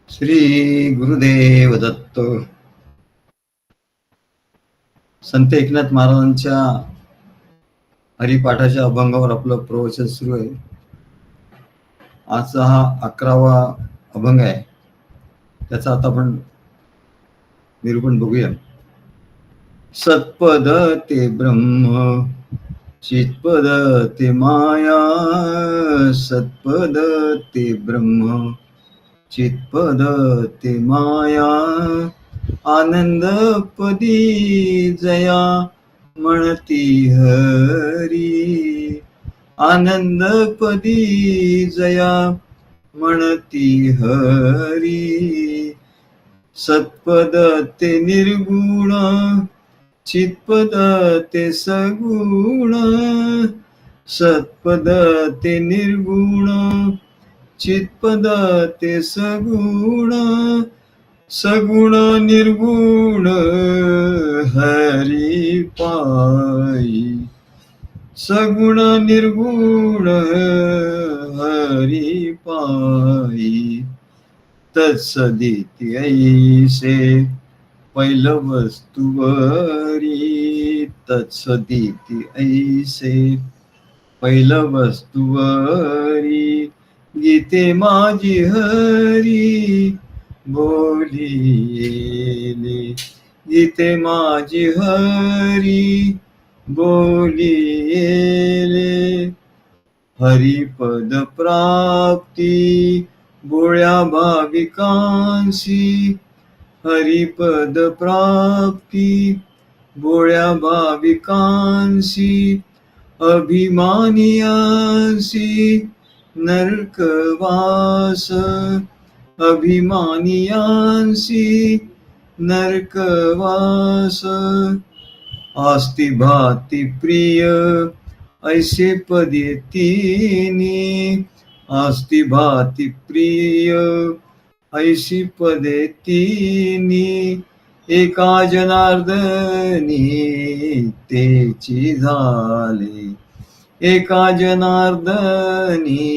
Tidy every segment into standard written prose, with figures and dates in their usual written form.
श्री गुरुदेव दत्त. संत एकनाथ महाराजांच्या हरिपाठाच्या अभंगावर आपलं प्रवचन सुरू आहे. आजचा हा 11वा अभंग आहे. त्याचा आता आपण निरूपण बघूया. सत्पद ते ब्रह्म, चित्पद ते माया. सत्पद ते ब्रह्म, चित्पद ते माया. आनंदपदी जया म्हणती हरी. आनंदपदी जया म्हणती हरी. सत्पद ते निर्गुण, चित्पद ते सगुण. सत्पद ते निर्गुण, चित्पद ते सगुण. सगुण निर्गुण हरी पायी. सगुण निर्गुण हरी पायी. तत्सदिती ऐसे पैल वस्तुवरी. तत्सदिती ऐसे पैल वस्तुवरी. गीते माझी हरी बोलिले. गीते माझी हरी बोलिले. हरिपद प्राप्ती बोळ्या भाविकांसी. हरिपद प्राप्ती बोळ्या भाविकांसी. अभिमानियांसी नरकवास. अभिमानियांसी नरकवास. आस्ति भाती प्रिय ऐसे पदे तिनी. आस्ति भाती प्रिय ऐसी पदे तिनी. एका जनार्दनी तेची झाले. एका जनार्दनी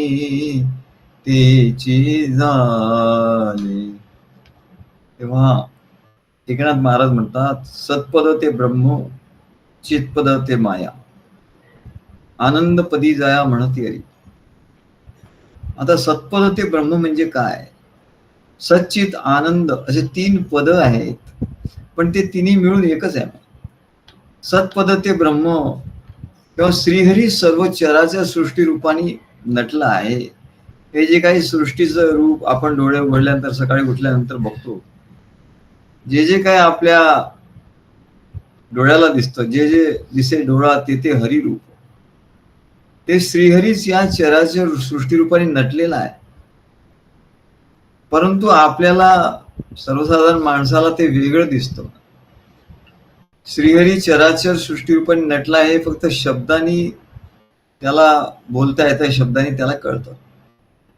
तेची झाले. तेव्हा एकनाथ महाराज म्हणतात, सत्पद ते ब्रह्म, चित्पद ते माया. आनंदपदी जया म्हणती हरी. आता सत्पद ते ब्रह्म म्हणजे काय? सच्चित आनंद असे 3 पद आहेत, पण ते तिन्ही मिळून एकच आहे. सत्पद ते ब्रह्म किंवा श्रीहरी सर्व चराच्या सृष्टी रूपाने नटला आहे. हे जे काही सृष्टीचं रूप आपण डोळे उघडल्यानंतर, सकाळी उठल्यानंतर बघतो, जे जे काय आपल्या डोळ्याला दिसतं, जे जे दिसे डोळा ते ते हरिरूप, ते श्रीहरीच या चराच्या सृष्टी रूपाने नटलेला आहे. परंतु आपल्याला, सर्वसाधारण माणसाला ते वेगळं दिसतं. श्रीहरी चराचर सृष्टी रूपाने नटला आहे, फक्त शब्दांनी त्याला बोलता येतं, शब्दांनी त्याला कळतं,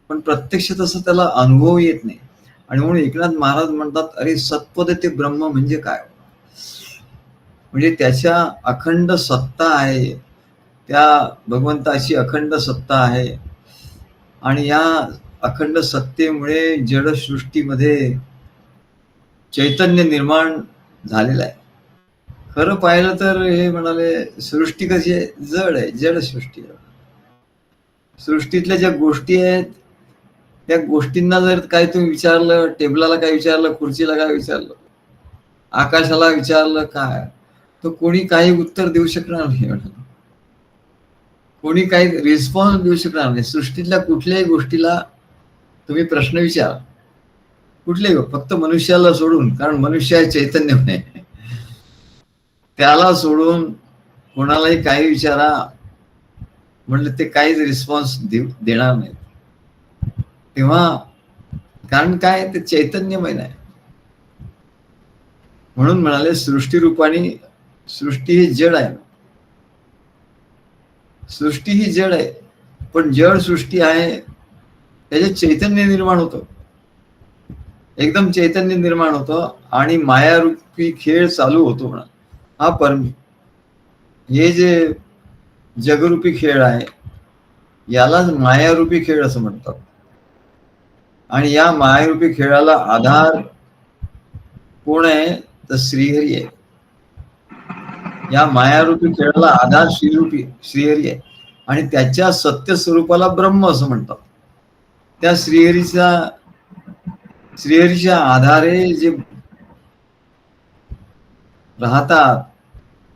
पण प्रत्यक्ष तसं त्याला अनुभव येत नाही. आणि म्हणून एकनाथ महाराज म्हणतात, अरे सत्पद ते ब्रह्म म्हणजे काय? म्हणजे त्याच्या अखंड सत्ता आहे, त्या भगवंताची अखंड सत्ता आहे. आणि या अखंड सत्तेमुळे जडसृष्टीमध्ये चैतन्य निर्माण झालेलं आहे. खरं पाहिलं तर हे म्हणाले, सृष्टी कशी आहे? जड आहे, जड सृष्टी आहे. सृष्टीतल्या ज्या गोष्टी आहेत, त्या गोष्टींना जर काय तुम्ही विचारलं, टेबलाला काय विचारलं, खुर्चीला काय विचारलं, आकाशाला विचारलं काय, तर कोणी काही उत्तर देऊ शकणार नाही. कोणी काही रिस्पॉन्स देऊ शकणार नाही. सृष्टीतल्या कुठल्याही गोष्टीला तुम्ही प्रश्न विचारा, कुठलेही, फक्त मनुष्याला सोडून, कारण मनुष्य आहे चैतन्यमय, त्याला सोडून कोणालाही काही विचारा म्हटलं ते काहीच रिस्पॉन्स देणार नाही. तेव्हा कारण काय, ते चैतन्यमय नाही. म्हणून म्हणाले, सृष्टी रूपाने सृष्टी ही जड आहे. सृष्टी ही जड आहे, पण जड सृष्टी आहे त्याच्यात चैतन्य निर्माण होतं, एकदम चैतन्य निर्माण होतं. आणि मायारूपी खेळ चालू होतो म्हणा. हा हे जे जगरूपी खेळ आहे, यालाच मायारूपी खेळ असं म्हणतात. आणि या मायारूपी खेळाला आधार कोण आहे? तर श्रीहरी आहे. या मायारूपी खेळाला आधार श्रीहरी आहे आणि त्याच्या सत्य स्वरूपाला ब्रह्म असं म्हणतात. त्या श्रीहरीच्या आधारे जे राहतात,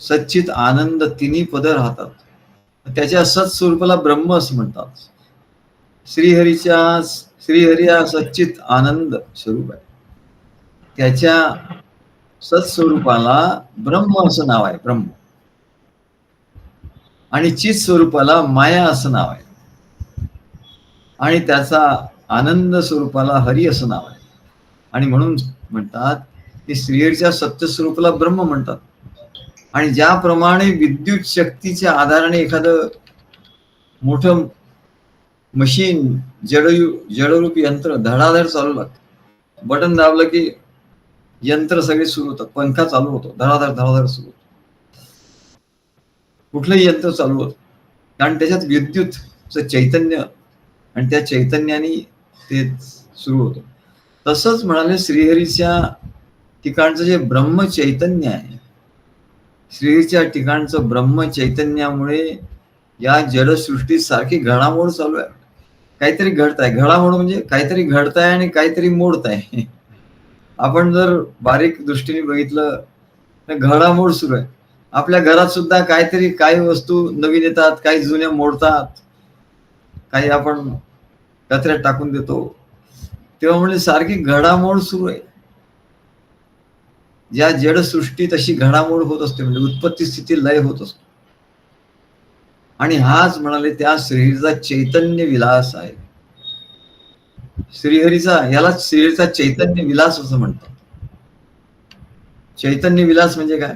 सच्चित आनंद तिन्ही पद राहतात, त्याच्या सत्स्वरूपाला ब्रह्म असं म्हणतात. श्रीहरी हा सच्चित आनंद स्वरूप आहे. त्याच्या सत्स्वरूपाला ब्रह्म असं नाव आहे, ब्रह्म. आणि चित स्वरूपाला माया असं नाव आहे. आणि त्याचा आनंद स्वरूपाला हरी असं नाव आहे. आणि म्हणून म्हणतात की श्रीहरीच्या सत्य स्वरूपाला ब्रह्म म्हणतात. आणि ज्याप्रमाणे विद्युत शक्तीच्या आधाराने एखादं मोठं मशीन जडरूपी यंत्र धडाधड चालू लागतं, बटन दाबलं की यंत्र सगळे सुरू होतं, पंखा चालू होतो, धडाधड धडाधड सुरू होतो, कुठलंही यंत्र चालू होतं, कारण त्याच्यात विद्युतचं चैतन्य आणि त्या चैतन्याने ते सुरू होतं. तसंच म्हणाले श्रीहरीच्या ठिकाणचं जे ब्रह्म चैतन्य आहे, श्रीहरीच्या ठिकाणचं ब्रह्म चैतन्यामुळे या जडसृष्टीत सारखी घडामोड चालू आहे. काहीतरी घडत आहे. घडामोड म्हणजे काहीतरी घडत आहे आणि काहीतरी मोडत आहे. आपण जर बारीक दृष्टीने बघितलं तर घडामोड सुरू आहे. आपल्या घरात सुद्धा काहीतरी काही वस्तू नवीन येतात, काही जुन्या मोडतात, काही आपण कचऱ्यात टाकून देतो. तेव्हा म्हणजे सारखी घडामोड सुरू आहे. ज्या जडसृष्टीत अशी घडामोड होत असते, म्हणजे उत्पत्ती स्थिती लय होत असतो. आणि हाच म्हणाले त्या श्रीहरीचा चैतन्य विलास आहे. यालाच श्रीहरीचा चैतन्य विलास असं म्हणतात. चैतन्य विलास म्हणजे काय?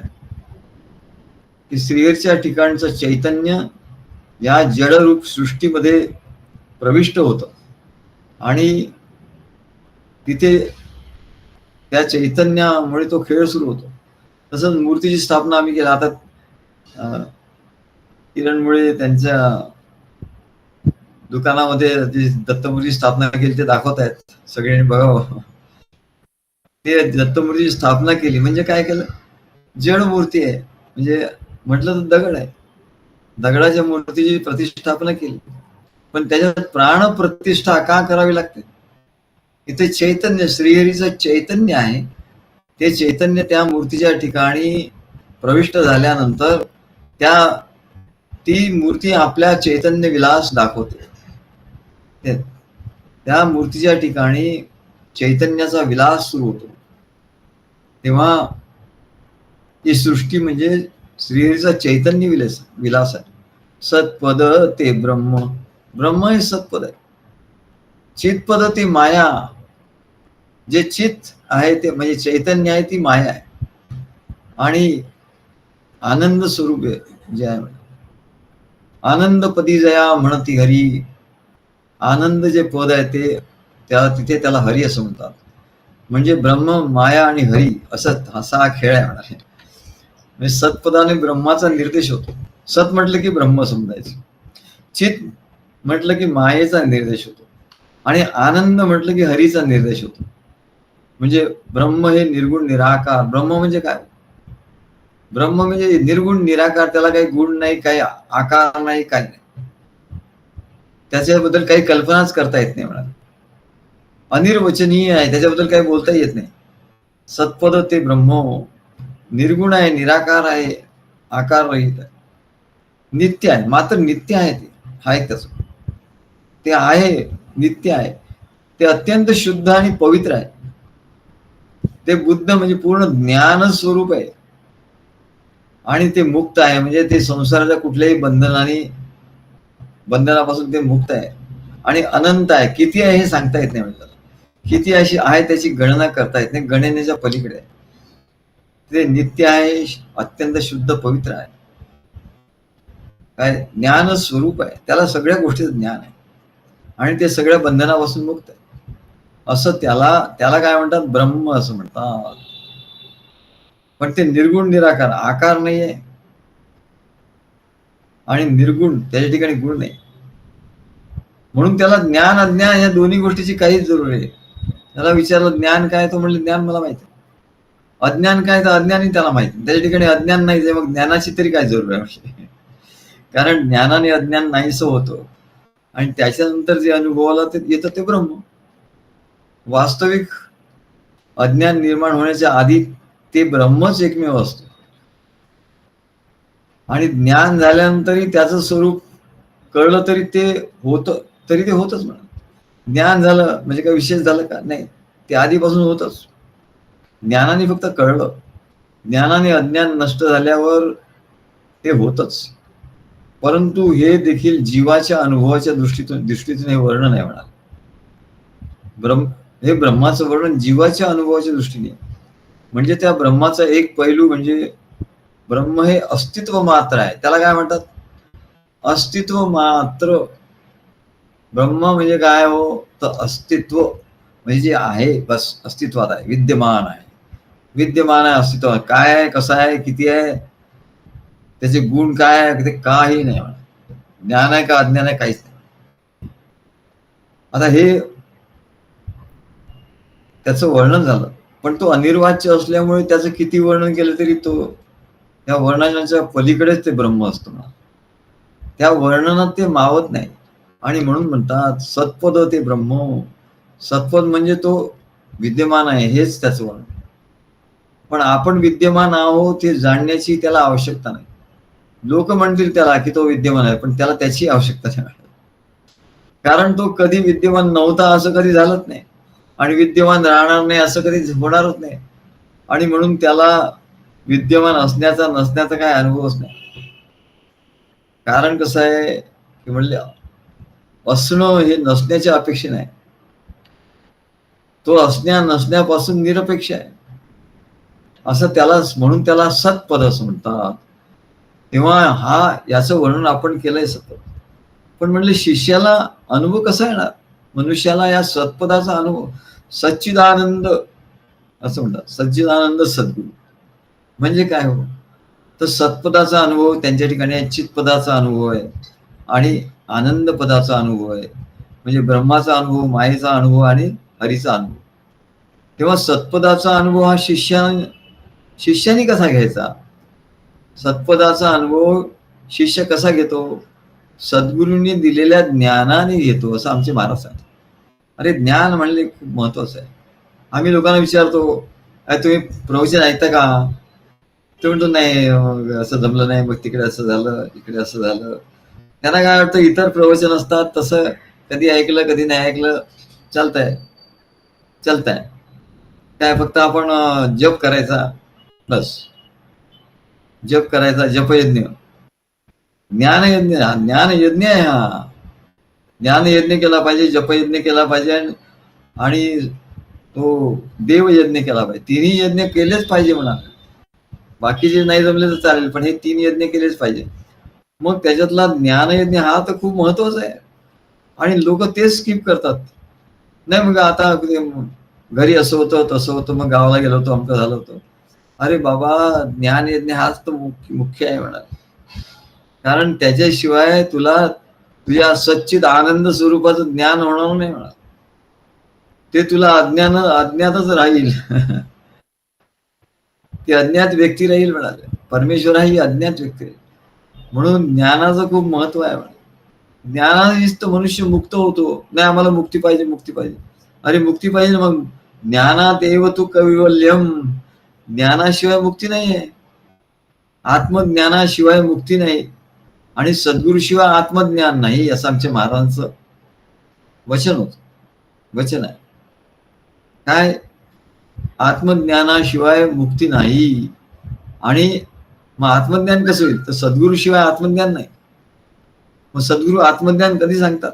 की श्रीहरीच्या ठिकाणचं चैतन्य या जडरूप सृष्टीमध्ये प्रविष्ट होतं आणि तिथे त्या चैतन्यामुळे तो खेळ सुरू होतो. तसंच मूर्तीची स्थापना आम्ही केली. आता किरणमुळे त्यांच्या दुकानामध्ये जी दत्तमूर्तीची स्थापना केली ते दाखवत आहेत, सगळ्यांनी बघावं. ते दत्तमूर्तीची स्थापना केली म्हणजे काय केलं? जड मूर्ती आहे, म्हणजे म्हटलं तर दगड आहे, दगडाच्या मूर्तीची प्रतिष्ठापना केली. पण त्याच्यात प्राण प्रतिष्ठा का करावी लागते? इथे चैतन्य, श्रीहरीचं चैतन्य आहे. ते चैतन्य त्या मूर्तीच्या ठिकाणी प्रविष्ट झाल्यानंतर ती मूर्ती आपल्या चैतन्य विलास दाखवते. त्या मूर्तीच्या ठिकाणी चैतन्याचा विलास सुरू होतो. तेव्हा ही सृष्टी म्हणजे श्रीहरीचा चैतन्य विलास आहे. सत्पद ते ब्रह्म, ब्रह्म हे सत्पद आहे. चितपद ती माया, जे चित आहे ते म्हणजे चैतन्य आहे ती माया आहे. आणि आनंद स्वरूप जे आहे, आनंदपदी जया म्हणती हरी, आनंद जे पद आहे ते तिथे त्याला हरी असं म्हणतात. म्हणजे ब्रह्म, माया आणि हरी असा हा खेळ आहे म्हणाले. म्हणजे सत्पदाने ब्रह्माचा निर्देश होतो. सत म्हटलं की ब्रह्म समजायचं, चित म्हटलं की मायेचा निर्देश होतो आणि आनंद म्हटलं की हरीचा निर्देश होतो. म्हणजे ब्रह्म हे निर्गुण निराकार. ब्रह्म म्हणजे काय? ब्रह्म म्हणजे निर्गुण निराकार, त्याला काही गुण नाही, काही आकार नाही, काही नाही, त्याच्याबद्दल काही कल्पनाच करता येत नाही म्हणा. अनिर्वचनीय आहे, त्याच्याबद्दल काही बोलता येत नाही. सत्पद ते ब्रह्म निर्गुण आहे, निराकार आहे, आकार रहित आहे, नित्य आहे. मात्र नित्य आहे ते, हा एक त्याच, ते आहे, नित्य आहे. ते अत्यंत शुद्ध आणि पवित्र आहे. ते बुद्ध म्हणजे पूर्ण ज्ञान स्वरूप आहे आणि ते मुक्त आहे. म्हणजे ते संसाराच्या कुठल्याही बंधनापासून ते मुक्त आहे आणि अनंत आहे. किती आहे हे सांगता येत नाही. म्हणतात किती अशी आहे त्याची गणना करता येत नाही, गणनेच्या पलीकडे आहे. ते नित्य आहे, अत्यंत शुद्ध पवित्र आहे, काय ज्ञान स्वरूप आहे. त्याला सगळ्या गोष्टीचं ज्ञान आहे आणि ते सगळ्या बंधनापासून मुक्त आहे. असं त्याला काय म्हणतात? ब्रह्म असं म्हणतात. पण ते निर्गुण निराकार, आकार नाहीये आणि निर्गुण, त्याच्या ठिकाणी गुण नाही. म्हणून त्याला ज्ञान अज्ञान या दोन्ही गोष्टीची काहीच जरूर आहे. त्याला विचारलं ज्ञान काय, तो म्हणले ज्ञान मला माहिती. अज्ञान काय, तर अज्ञानही त्याला माहिती. त्याच्या ठिकाणी अज्ञान नाही, मग ज्ञानाची तरी काय जरूर आहे. कारण ज्ञानाने अज्ञान नाहीसं होतं आणि त्याच्यानंतर जे अनुभवाला ते येतं ते ब्रह्म. वास्तविक अज्ञान निर्माण होण्याच्या आधी ते ब्रह्मच एकमेव असतो आणि ज्ञान झाल्यानंतरही त्याचं स्वरूप कळलं तरी ते होतं, तरी ते होतच म्हणा. ज्ञान झालं म्हणजे काय विशेष झालं का, नाही, ते आधीपासून होतच. ज्ञानाने फक्त कळलं, ज्ञानाने अज्ञान नष्ट झाल्यावर ते होतच. परंतु हे देखील जीवाच्या अनुभवाच्या दृष्टीतून हे वर्णन आहे म्हणा. हे ब्रह्माचं वर्णन जीवाच्या अनुभवाच्या दृष्टीने, म्हणजे त्या ब्रह्माचा एक पैलू म्हणजे ब्रह्म हे अस्तित्व मात्र आहे. त्याला काय म्हणतात, अस्तित्व मात्र. ब्रह्म म्हणजे काय हो, तर अस्तित्व म्हणजे जे आहे बस अस्तित्वात आहे, विद्यमान आहे. विद्यमान आहे, अस्तित्व काय आहे, कसं आहे, किती आहे, त्याचे गुण काय आहे, ते काही नाही म्हणा. ज्ञान आहे का अज्ञान आहे, काहीच नाही. आता हे त्याचं वर्णन झालं, पण तो अनिर्वाच्य असल्यामुळे त्याचं किती वर्णन केलं तरी तो त्या वर्णनाच्या पलीकडेच ते ब्रह्म असतो ना. त्या वर्णनात ते मावत नाही आणि म्हणून म्हणतात सत्पद ते ब्रह्म. सत्पद म्हणजे तो विद्यमान आहे, हेच त्याचं वर्णन. पण आपण विद्यमान आहोत हे जाणण्याची त्याला आवश्यकता नाही. लोक म्हणतील त्याला की तो विद्यमान आहे, पण त्याला त्याची आवश्यकता नाही. कारण तो कधी विद्यमान नव्हता असं कधी झालंच नाही आणि विद्यमान राहणार नाही असं कधी होणारच नाही. आणि म्हणून त्याला विद्यमान असण्याचा नसण्याचा काय अनुभवच नाही. कारण कसं आहे की म्हणले असणं हे नसण्याच्या अपेक्षेने आहे. तो असण्या नसण्यापासून निरपेक्ष आहे असं त्याला, म्हणून त्याला सत्पद असं म्हणतात. तेव्हा हा याचं वर्णन आपण केलंय सतत. पण म्हणले शिष्याला अनुभव कसा येणार, मनुष्याला या सत्पदाचा अनुभव. सच्चिदानंद असं म्हणतात, सच्चिदानंद सद्गुरू म्हणजे काय हो, तर सत्पदाचा अनुभव त्यांच्या ठिकाणी चित्पदाचा अनुभव आहे आणि आनंद पदाचा अनुभव आहे. म्हणजे ब्रह्माचा अनुभव, मायेचा अनुभव आणि हरीचा अनुभव. तेव्हा सत्पदाचा अनुभव हा शिष्याने कसा घ्यायचा, सत्पदाचा अनुभव शिष्य कसा घेतो, सद्गुरूंनी दिलेल्या ज्ञानाने घेतो असं आमचे महाराज सांगतात. अरे ज्ञान म्हणले खूप महत्वाचं आहे. आम्ही लोकांना विचारतो तुम्ही प्रवचन ऐकता का, ते म्हणतो नाही असं जमलं नाही, मग तिकडे असं झालं, इकडे असं झालं. त्यांना काय वाटतं इतर प्रवचन असतात तसं कधी ऐकलं कधी नाही ऐकलं, चालतंय काय, फक्त आपण जप करायचा बस, जप करायचा, जपयज्ञ. ज्ञानयज्ञ आहे हा. ज्ञानयज्ञ केला पाहिजे, जपयज्ञ केला पाहिजे आणि तो देवयज्ञ केला पाहिजे. तिन्ही यज्ञ केलेच पाहिजे म्हणा. बाकीचे नाही जमले तर चालेल, पण हे 3 यज्ञ केलेच पाहिजे. मग त्याच्यातला ज्ञानयज्ञ हा तर खूप महत्वाचा आहे आणि लोक तेच स्किप करतात. नाही मग आता घरी असं होतं तसं होतं, मग गावाला गेलो होतो, अमकं झालं होतं. अरे बाबा ज्ञानयज्ञ हाच तर मुख्य आहे म्हणा. कारण त्याच्याशिवाय तुला तुझ्या सच्चिद आनंद स्वरूपाचं ज्ञान होणार नाही म्हणा. ते तुला अज्ञातच राहील. ती अज्ञात व्यक्ती राहील म्हणाले. परमेश्वर ही अज्ञात व्यक्ती राहील. म्हणून ज्ञानाचं खूप महत्व आहे म्हणा. ज्ञानानेच तर मनुष्य मुक्त होतो. नाही आम्हाला मुक्ती पाहिजे. अरे मुक्ती पाहिजे, मग ज्ञानात एव तू कैवल्यम. ज्ञानाशिवाय मुक्ती नाही आहे, आत्मज्ञानाशिवाय मुक्ती नाही आणि सद्गुरूशिवाय आत्मज्ञान नाही असं आमच्या महाराजांचं वचन आहे. काय, आत्मज्ञानाशिवाय मुक्ती नाही. आणि मग आत्मज्ञान कसं होईल, तर सद्गुरूशिवाय आत्मज्ञान नाही. मग सद्गुरू आत्मज्ञान कधी सांगतात,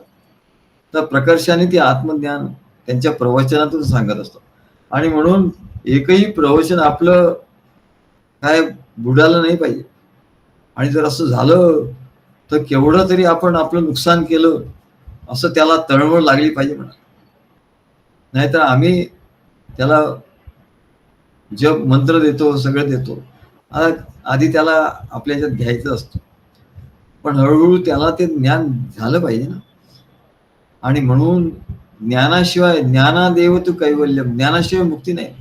तर प्रकर्षाने ती आत्मज्ञान त्यांच्या प्रवचनातून सांगत असतो. आणि म्हणून एकही प्रवचन आपलं काय बुडालं नाही पाहिजे. आणि जर असं झालं तर केवढं तरी आपण आपलं नुकसान केलं असं त्याला तळमळ लागली पाहिजे म्हणा. नाहीतर आम्ही त्याला जप मंत्र देतो, सगळं देतो, आधी त्याला आपल्या ह्याच्यात घ्यायचं असतं, पण हळूहळू त्याला ते ज्ञान झालं पाहिजे ना. आणि म्हणून ज्ञानाशिवाय ज्ञानादेव तू कैवल्यम, ज्ञानाशिवाय मुक्ती नाही.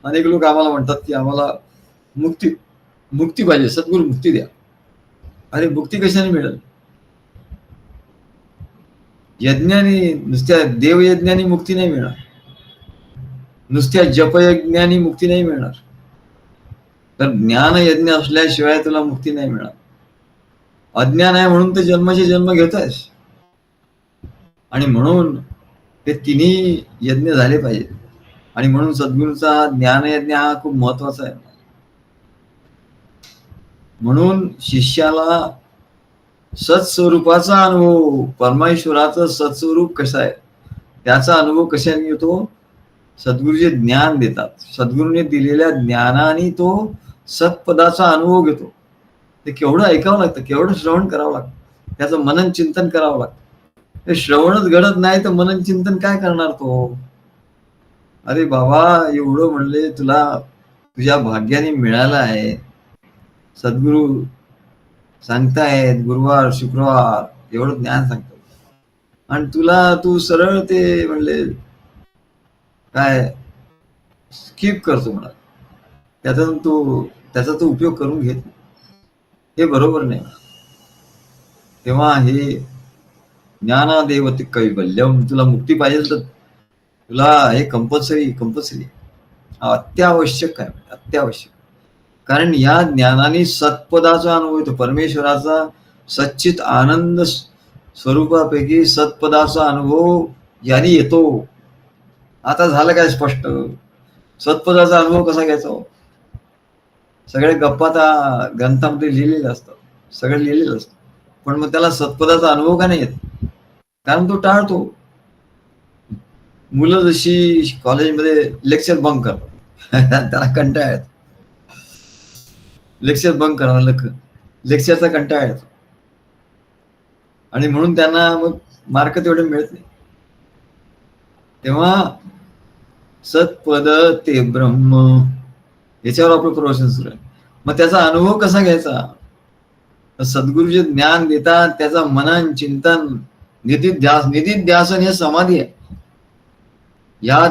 अनेक लोक आम्हाला म्हणतात की आम्हाला मुक्ती मुक्ती पाहिजे, सद्गुरू मुक्ती द्या. अरे मुक्ती कशाने मिळेल? यज्ञानी, नुसत्या देवयज्ञानी मुक्ती नाही मिळणार, नुसत्या जपयज्ञानी मुक्ती नाही मिळणार, तर ज्ञान यज्ञ असल्याशिवाय तुला मुक्ती नाही मिळणार. अज्ञान आहे म्हणून ते जन्माचे जन्म घेतोयस, आणि म्हणून ते तिन्ही यज्ञ झाले पाहिजे. आणि म्हणून सद्गुरूचा ज्ञान यज्ञ हा खूप महत्वाचा आहे. म्हणून शिष्याला सत्स्वरूपाचा अनुभव, परमेश्वराचं सत्स्वरूप कसं आहे त्याचा अनुभव कशाने येतो? सद्गुरूचे ज्ञान देतात, सद्गुरूने दिलेल्या ज्ञानाने तो सत्पदाचा अनुभव घेतो. ते केवढं ऐकावं लागतं, केवढं श्रवण करावं लागतं, त्याचं मनन चिंतन करावं लागतं. ते श्रवणच घडत नाही तर मनन चिंतन काय करणार तो? अरे बाबा, एवढं म्हणले तुला तुझ्या भाग्याने मिळालं आहे, सद्गुरू सांगतायत गुरुवार शुक्रवार एवढं ज्ञान सांगतात, आणि तू सरळ ते म्हणले काय स्किप करतो म्हणा, त्याचा तू उपयोग करून घेत, हे बरोबर नाही. तेव्हा हे ज्ञानादेव ते कैवल्यम, तुला मुक्ती पाहिजे तर तुला हे कंपल्सरी अत्यावश्यक आहे, अत्यावश्यक. कारण या ज्ञानाने सत्पदाचा अनुभव येतो, परमेश्वराचा सच्चित आनंद स्वरूपापैकी सत्पदाचा अनुभव याने येतो. आता झालं काय स्पष्ट? सत्पदाचा अनुभव कसा घ्यायचा? सगळे गप्पा त्या ग्रंथामध्ये लिहिलेले असतात, सगळं लिहिलेलं असतं, पण मग त्याला सत्पदाचा अनुभव का नाही येत? कारण तो टाळतो. मुलं जशी कॉलेजमध्ये लेक्चर बंक करतात त्याला कंटाळा येतो, लेक्चर बंक करावं, लेक्चरचा कंटाळा येतो, आणि म्हणून त्यांना मग मार्क तेवढे मिळत नाही. तेव्हा सत्पद ते ब्रह्म, याच्यावर आपलं प्रवचन सुरू आहे. मग त्याचा अनुभव कसा घ्यायचा? सद्गुरू जे ज्ञान देतात त्याचा मनन चिंतन निधिध्यासन हे समाधी आहे. या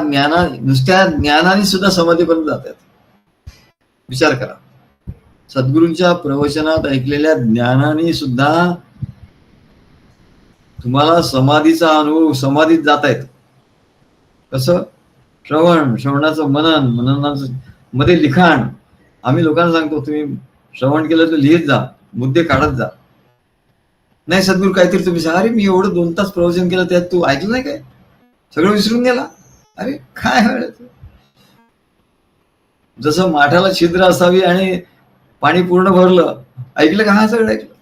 नुसत्या ज्ञानाने सुद्धा समाधीपर्यंत जातात. विचार करा, सद्गुरूंच्या प्रवचनात ऐकलेल्या ज्ञानाने सुद्धा तुम्हाला समाधीचा अनुभव, समाधीत जाता येत. कसं? श्रवणाचं मननाचं मध्ये लिखाण. आम्ही लोकांना सांगतो तुम्ही श्रवण केलं तर लिहित जा, मुद्दे काढत जा. नाही सद्गुरू काहीतरी तुम्ही सांगा, अरे मी एवढं 2 तास प्रवचन केलं त्यात तू ऐकलं नाही काय? सगळं विसरून गेला? अरे काय, जसं माठाला छिद्र असावी आणि पाणी पूर्ण भरलं, ऐकलं का? हा सगळं ऐकलं.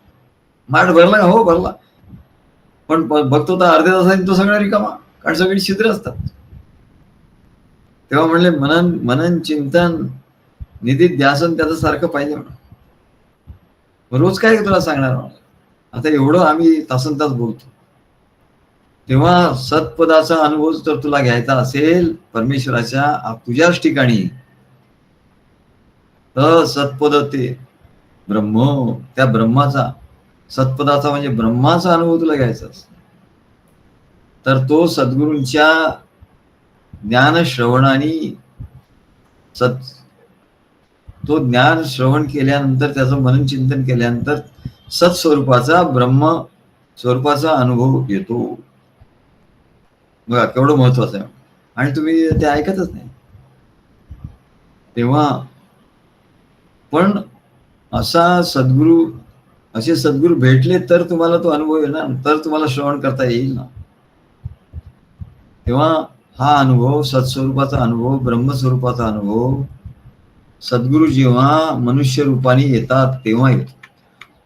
माठ भरला का? हो भरला. पण बघतो तर अर्ध्या तासाने तो सगळा रिकामा, कारण सगळी छिद्र असतात. तेव्हा म्हणले मनन चिंतन निधिध्यासन त्याचं सारखं पाहिजे म्हणा. रोज काय तुला सांगणार म्हणा, आता एवढं आम्ही तासन तास बोलतो. तेव्हा सत्पदाचा अनुभव जर तुला घ्यायचा असेल परमेश्वराच्या तुझ्याच ठिकाणी, तर सत्पद ते ब्रह्म, त्या ब्रह्माचा, सत्पदाचा म्हणजे ब्रह्माचा अनुभव तुला घ्यायचा असेल तर तो सद्गुरूंच्या ज्ञान श्रवणाने तो ज्ञान श्रवण केल्यानंतर, त्याचं मनन चिंतन केल्यानंतर सत्स्वरूपाचा ब्रह्म स्वरूपाचा अनुभव येतो. बघा केवढं महत्वाचं आहे, आणि तुम्ही ते ऐकतच नाही. तेव्हा पण असे सद्गुरू भेटले तर तुम्हाला तो अनुभव येणार, तर तुम्हाला श्रवण करता येईल ना. तेव्हा हा अनुभव, सत्स्वरूपाचा अनुभव, ब्रह्मस्वरूपाचा अनुभव सद्गुरू जेव्हा मनुष्य रूपाने येतात तेव्हा येतो.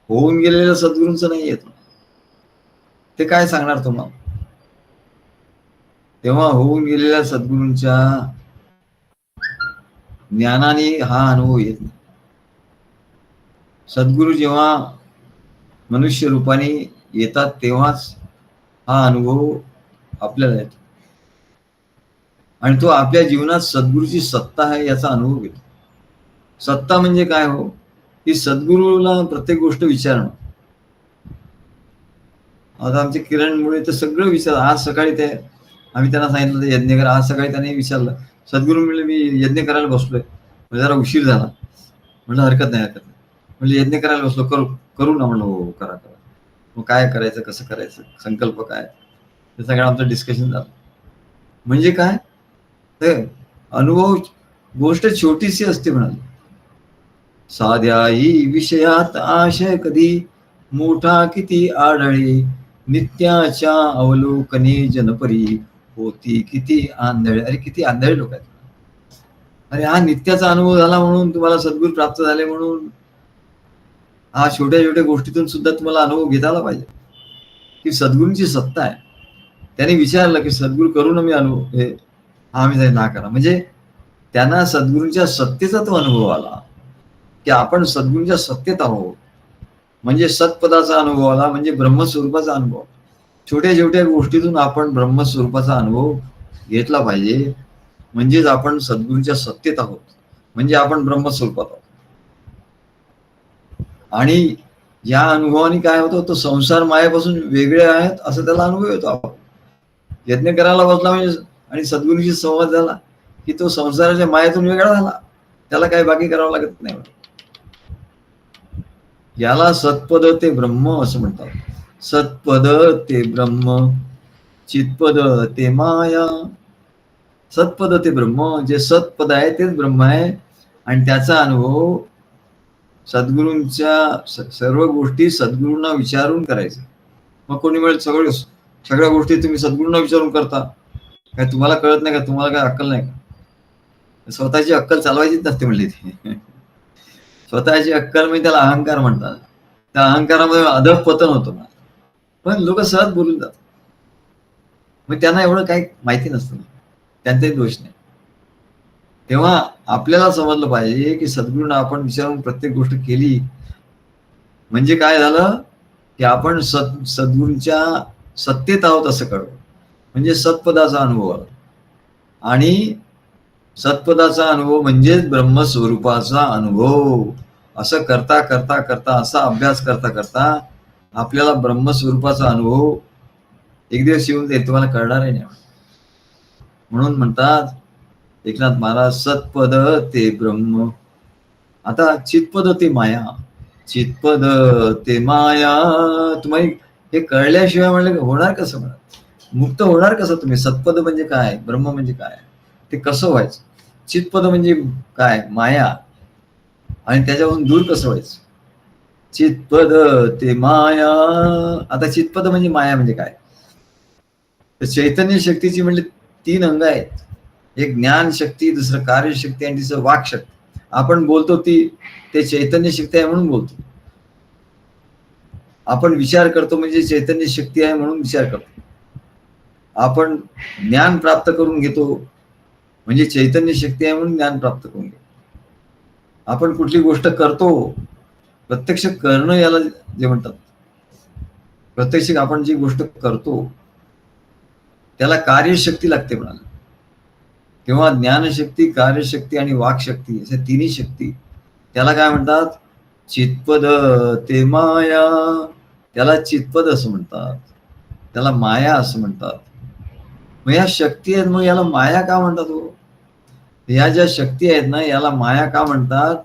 होऊन गेलेल्या सद्गुरूंचं नाही येत, ते काय सांगणार तुम्हाला? तेव्हा होऊन गेलेल्या सद्गुरूंच्या ज्ञानाने हा अनुभव येत नाही. सद्गुरू जेव्हा मनुष्य रूपाने येतात तेव्हाच हा अनुभव आपल्याला येतो, आणि तो आपल्या जीवनात सद्गुरूची सत्ता आहे याचा अनुभव घेतो. सत्ता म्हणजे काय हो? की सद्गुरूला प्रत्येक गोष्ट विचारणं. आता आमचे किरणमुळे तर सगळं विचार, आज सकाळी ते आम्ही त्यांना सांगितलं ते यज्ञ करा, आज सकाळी त्याने विचारलं, सद्गुरू म्हणले मी यज्ञ करायला बसलोय, जरा उशीर झाला. म्हणलं हरकत नाही, हरकत नाही. म्हणजे यज्ञ करायला बसलो, करू करू ना. म्हणलं हो, करा करा. मग काय करायचं, कसं करायचं, संकल्प काय, ते सगळं आमचं डिस्कशन झालं. म्हणजे काय, ते अनुभव गोष्ट छोटीशी असते म्हणाली. साध्याही विषयात आशय कधी, मोठा किती आढळे, नित्याच्या अवलोकने जनपरी, होती किती आंधळे. अरे किती आंधळे लोक आहेत. अरे हा नित्याचा अनुभव झाला म्हणून तुम्हाला सद्गुरू प्राप्त झाले म्हणून हा छोट्या छोट्या गोष्टीतून सुद्धा तुम्हाला अनुभव घेता आला पाहिजे की सद्गुरूंची सत्ता आहे. त्यांनी विचारलं की सद्गुरू करू ना मी अनुभव, हे आम्ही ना करा. म्हणजे त्यांना सद्गुरूंच्या सत्तेचा तो अनुभव आला की आपण सद्गुरूंच्या सत्तेत आहोत. म्हणजे सत्पदाचा अनुभव आला, म्हणजे ब्रह्मस्वरूपाचा अनुभव. छोट्या छोट्या गोष्टीतून आपण ब्रह्मस्वरूपाचा अनुभव घेतला पाहिजे. म्हणजेच आपण सद्गुरूंच्या सत्तेत आहोत, म्हणजे आपण ब्रह्मस्वरूपात आहोत. आणि या अनुभवाने काय होतं, तो संसार मायेपासून वेगळे आहेत असं त्याला अनुभव येतो. आपण यज्ञ करायला बसला म्हणजे आणि सद्गुरूंशी संवाद झाला की तो संसाराच्या मायेतून वेगळा झाला, त्याला काही बाकी करावं लागत नाही. याला सत्पद ते ब्रह्म असं म्हणतात. सत्पद ते ब्रह्म, चित्पद ते माया. सत्पद ते ब्रह्म, जे सत्पद आहे तेच ब्रह्म आहे. आणि त्याचा अनुभव सद्गुरूंच्या सर्व गोष्टी सद्गुरूंना विचारून करायचं. मग कोणी म्हणेल सगळ्या गोष्टी तुम्ही सद्गुरूंना विचारून करता, काय तुम्हाला कळत नाही का, तुम्हाला काय अक्कल नाही का? स्वतःची अक्कल चालवायचीच नसते म्हणली ती. स्वतःची अक्कल म्हणजे त्याला अहंकार म्हणतात. त्या अहंकारामध्ये अधःपतन होतं. पण लोक सहज बोलून जातात, मग त्यांना एवढं काही माहिती नसतं, त्यांचाही दोष नाही. तेव्हा आपल्याला समजलं पाहिजे की सद्गुरूंना आपण विचारून प्रत्येक गोष्ट केली म्हणजे काय झालं की आपण सद्गुरूंच्या सत्तेत आहोत असं कळलं. म्हणजे सत्पदाचा अनुभव आला. आणि सत्पदाचा अनुभव म्हणजेच ब्रह्मस्वरूपाचा अनुभव. असं करता करता करता, असा अभ्यास करता करता आपल्याला ब्रह्मस्वरूपाचा अनुभव एक दिवस येऊन जाईल, तुम्हाला कळणारही नाही. म्हणून म्हणतात एकनाथ महाराज, सत्पद ते ब्रह्म. आता चितपद ते माया, चितपद ते माया. तुम्ही हे कळल्याशिवाय म्हणलं होणार कसं, म्हणा मुक्त होणार कसं तुम्ही? सत्पद म्हणजे काय, ब्रह्म म्हणजे काय, ते कसं व्हायचं? चितपद म्हणजे काय, माया, आणि त्याच्यावरून दूर कसं व्हायचं? चितपद ते माया. आता चितपद म्हणजे माया म्हणजे काय? तर चैतन्य शक्तीची म्हणजे 3 अंग आहेत. एक ज्ञान शक्ती, दुसरं कार्यशक्ती आणि तिसरं वाक शक्ती. आपण बोलतो ते चैतन्य शक्ती आहे म्हणून बोलतो. आपण विचार करतो म्हणजे चैतन्य शक्ती आहे म्हणून विचार करतो. आपण ज्ञान प्राप्त करून घेतो म्हणजे चैतन्य शक्ती आहे म्हणून ज्ञान प्राप्त करून घेतो. आपण कुठली गोष्ट करतो, प्रत्यक्ष करणं याला जे म्हणतात, प्रत्यक्ष आपण जी गोष्ट करतो त्याला कार्यशक्ती लागते म्हणाले. तेव्हा ज्ञानशक्ती, कार्यशक्ती आणि वाकशक्ती असे 3ही शक्ती, त्याला काय म्हणतात? चितपद ते माया. त्याला चितपद असं म्हणतात, त्याला माया असं म्हणतात. मग या शक्ती आहेत, मग याला माया का म्हणतात हो? या ज्या शक्ती आहेत ना, याला माया का म्हणतात?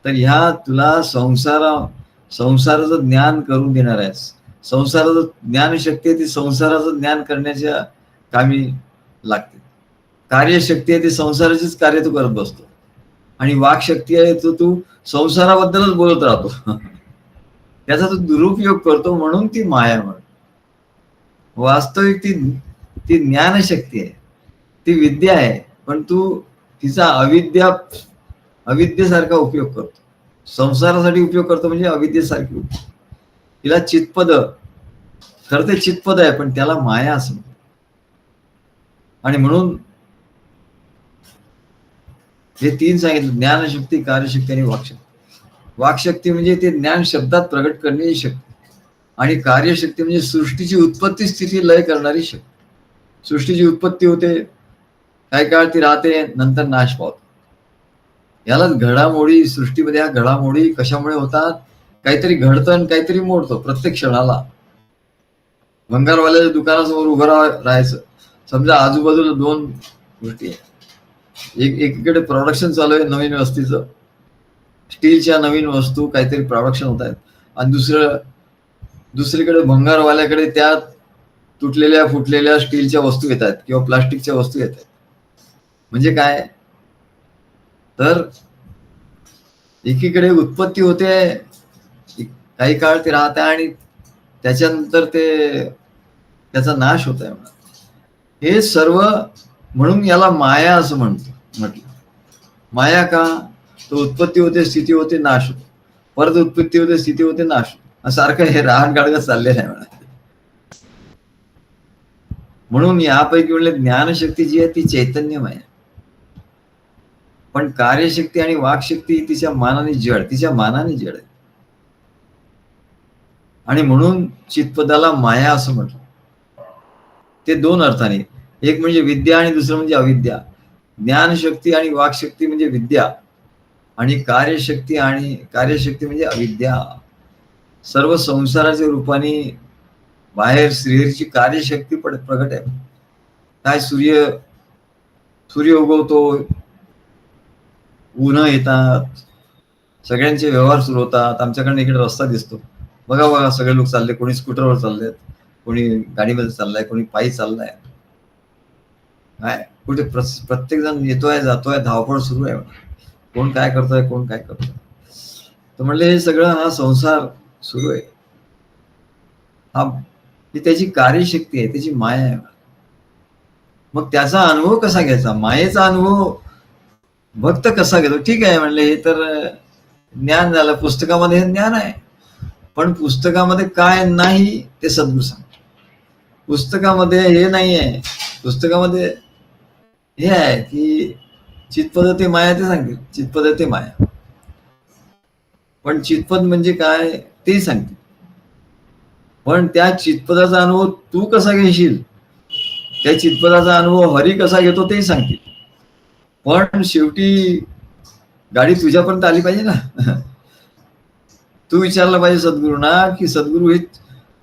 तर ह्या तुला संसाराचं ज्ञान करून देणार आहेस. संसाराचं ज्ञानशक्ती आहे ती संसाराचं ज्ञान करण्याच्या कामी लागते. कार्यशक्ती आहे ती संसाराचीच कार्य तू करत बसतो. आणि वाकशक्ती आहे तू संसाराबद्दलच बोलत राहतो. त्याचा तू दुरुपयोग करतो म्हणून ती माया म्हणून. वास्तविक ती ज्ञानशक्ती आहे, ती विद्या आहे, पण तू तिचा अविद्येसारखा उपयोग करतो. संसारासाठी उपयोग करतो म्हणजे अविद्येसारखी उपयोग. तिला चितपद, खरं ते चितपद आहे पण त्याला माया असं म्हणतात. आणि म्हणून हे 3 सांगितलं, ज्ञानशक्ती, कार्यशक्ती आणि वाकशक्ती. वाकशक्ती म्हणजे ते ज्ञान शब्दात प्रगट करण्याची शक्ती, आणि कार्यशक्ती म्हणजे सृष्टीची उत्पत्ती स्थिती लय करणारी शक्ती. सृष्टीची उत्पत्ती होते, काही काळ ती राहते, नंतर नाश पावते. यालाच घडामोडी, सृष्टीमध्ये ह्या घडामोडी कशामुळे होतात? काहीतरी घडतं आणि काहीतरी मोडतं प्रत्येक क्षणाला. भंगारवाल्याच्या दुकानासमोर उभं राहायचं. समजा आजूबाजूला दोन गोष्टी आहेत. एकीकडे प्रोडक्शन चालू आहे नवीन वस्तूचं, स्टीलच्या नवीन वस्तू काहीतरी प्रोडक्शन होत आहेत, आणि दुसरीकडे भंगारवाल्याकडे त्या तुटलेल्या फुटलेल्या स्टीलच्या वस्तू येत आहेत किंवा प्लास्टिकच्या वस्तू येत आहेत. म्हणजे काय तर एकीकडे उत्पत्ती होते, काही काळ ते राहते आणि त्याच्यानंतर त्याचा नाश होत आहे. हे सर्व म्हणून याला माया असं म्हटलं. माया का? तो उत्पत्ती होते, स्थिती होते, नाश होते, परत उत्पत्ती होते, स्थिती होते, नाश होते, सारखं हे राहण गाडगं चाललेलं आहे म्हणा. म्हणून यापैकी म्हणले ज्ञानशक्ती जी आहे ती चैतन्यमय आहे, पण कार्यशक्ती आणि वाकशक्ती तिच्या मानाने जड आहे. आणि म्हणून चित्पदाला माया असं म्हटलं. ते दोन अर्थाने, एक म्हणजे विद्या आणि दुसरं म्हणजे अविद्या. ज्ञानशक्ती आणि वाकशक्ती म्हणजे विद्या, आणि कार्यशक्ती म्हणजे अविद्या. सर्व संसाराच्या रूपाने बाहेर श्रीहरीची कार्यशक्ती प्रगट आहे. काय सूर्य उगवतो, उन्ह येतात, सगळ्यांचे व्यवहार सुरू होतात. आमच्याकडे इकडे रस्ता दिसतो, बघा सगळे लोक चालले, कोणी स्कूटरवर चाललेत, कोणी गाडीमध्ये चाललाय, कोणी पायी चाललाय. काय कुठे प्रत्येक जण येतोय जातोय, धावपळ सुरू आहे. कोण काय करतोय, कोण काय करतोय. तर म्हणले हे सगळं हा संसार सुरू आहे, हा त्याची कार्यशक्ती आहे, त्याची माया आहे. मग त्याचा अनुभव कसा घ्यायचा? मायेचा अनुभव भक्त कसा घेतो? ठीक आहे म्हणले, हे तर ज्ञान झालं, पुस्तकामध्ये हे ज्ञान आहे, पण पुस्तकामध्ये काय नाही ते सद्गुरू सांगतात. पुस्तकामध्ये हे नाही आहे, पुस्तकामध्ये हे आहे की चितपद ते माया, ते सांगतील चितपद ते माया, पण चितपद म्हणजे काय ते सांगतील. पण त्या चितपदाचा अनुभव तू कसा घेशील, त्या चितपदाचा अनुभव हरी कसा घेतो ते सांगतील. पण शेवटी गाडी तुझ्यापर्यंत आली पाहिजे ना. तू विचारलं पाहिजे सद्गुरूंना की सद्गुरू हे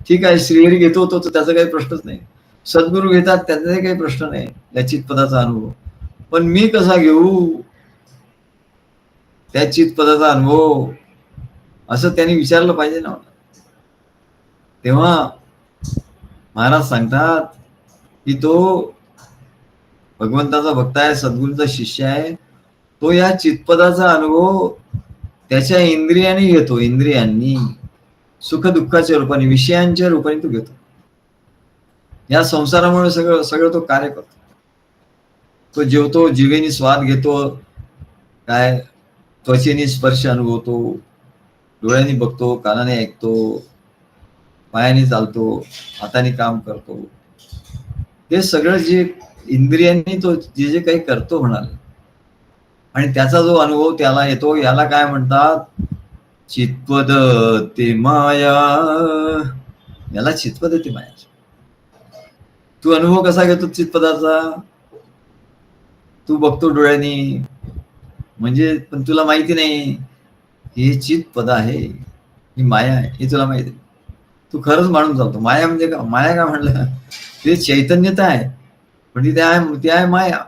ठीक आहे, श्रीहरी घेतो तो त्याचा काही प्रश्नच नाही, सद्गुरू घेतात त्याचा काही प्रश्न नाही या चितपदाचा अनुभव, पण मी कसा घेऊ त्या चितपदाचा अनुभव, असं त्यांनी विचारलं पाहिजे ना. तेव्हा महाराज सांगतात की तो भगवंताचा भक्त आहे, सद्गुरूंचा शिष्य आहे, तो या चितपदाचा अनुभव त्याच्या इंद्रियांनी घेतो. इंद्रियांनी सुख दुःखाच्या रूपाने, विषयांच्या रूपाने तो घेतो. या संसारामुळे सगळं तो कार्य करतो. तो जेवतो, जिभेने स्वाद घेतो, काय त्वचेने स्पर्श अनुभवतो, डोळ्यांनी बघतो, कानाने ऐकतो, पायाने चालतो, हाताने काम करतो. हे सगळं जे इंद्रियांनी तो जे काही करतो म्हणाल, आणि त्याचा जो अनुभव त्याला येतो, याला काय म्हणतात? चितपद ते माया. याला चितपद ते माया. तू अनुभव कसा घेतो चितपदाचा? तू बघतो डोळ्यांनी, म्हणजे पण तुला माहिती नाही हे चितपद आहे, ही माया आहे, हे तुला माहिती. तू खरंच मानून जातो. माया म्हणजे का? माया का म्हणलं? ते चैतन्यता आहे, पण ती आहे माया.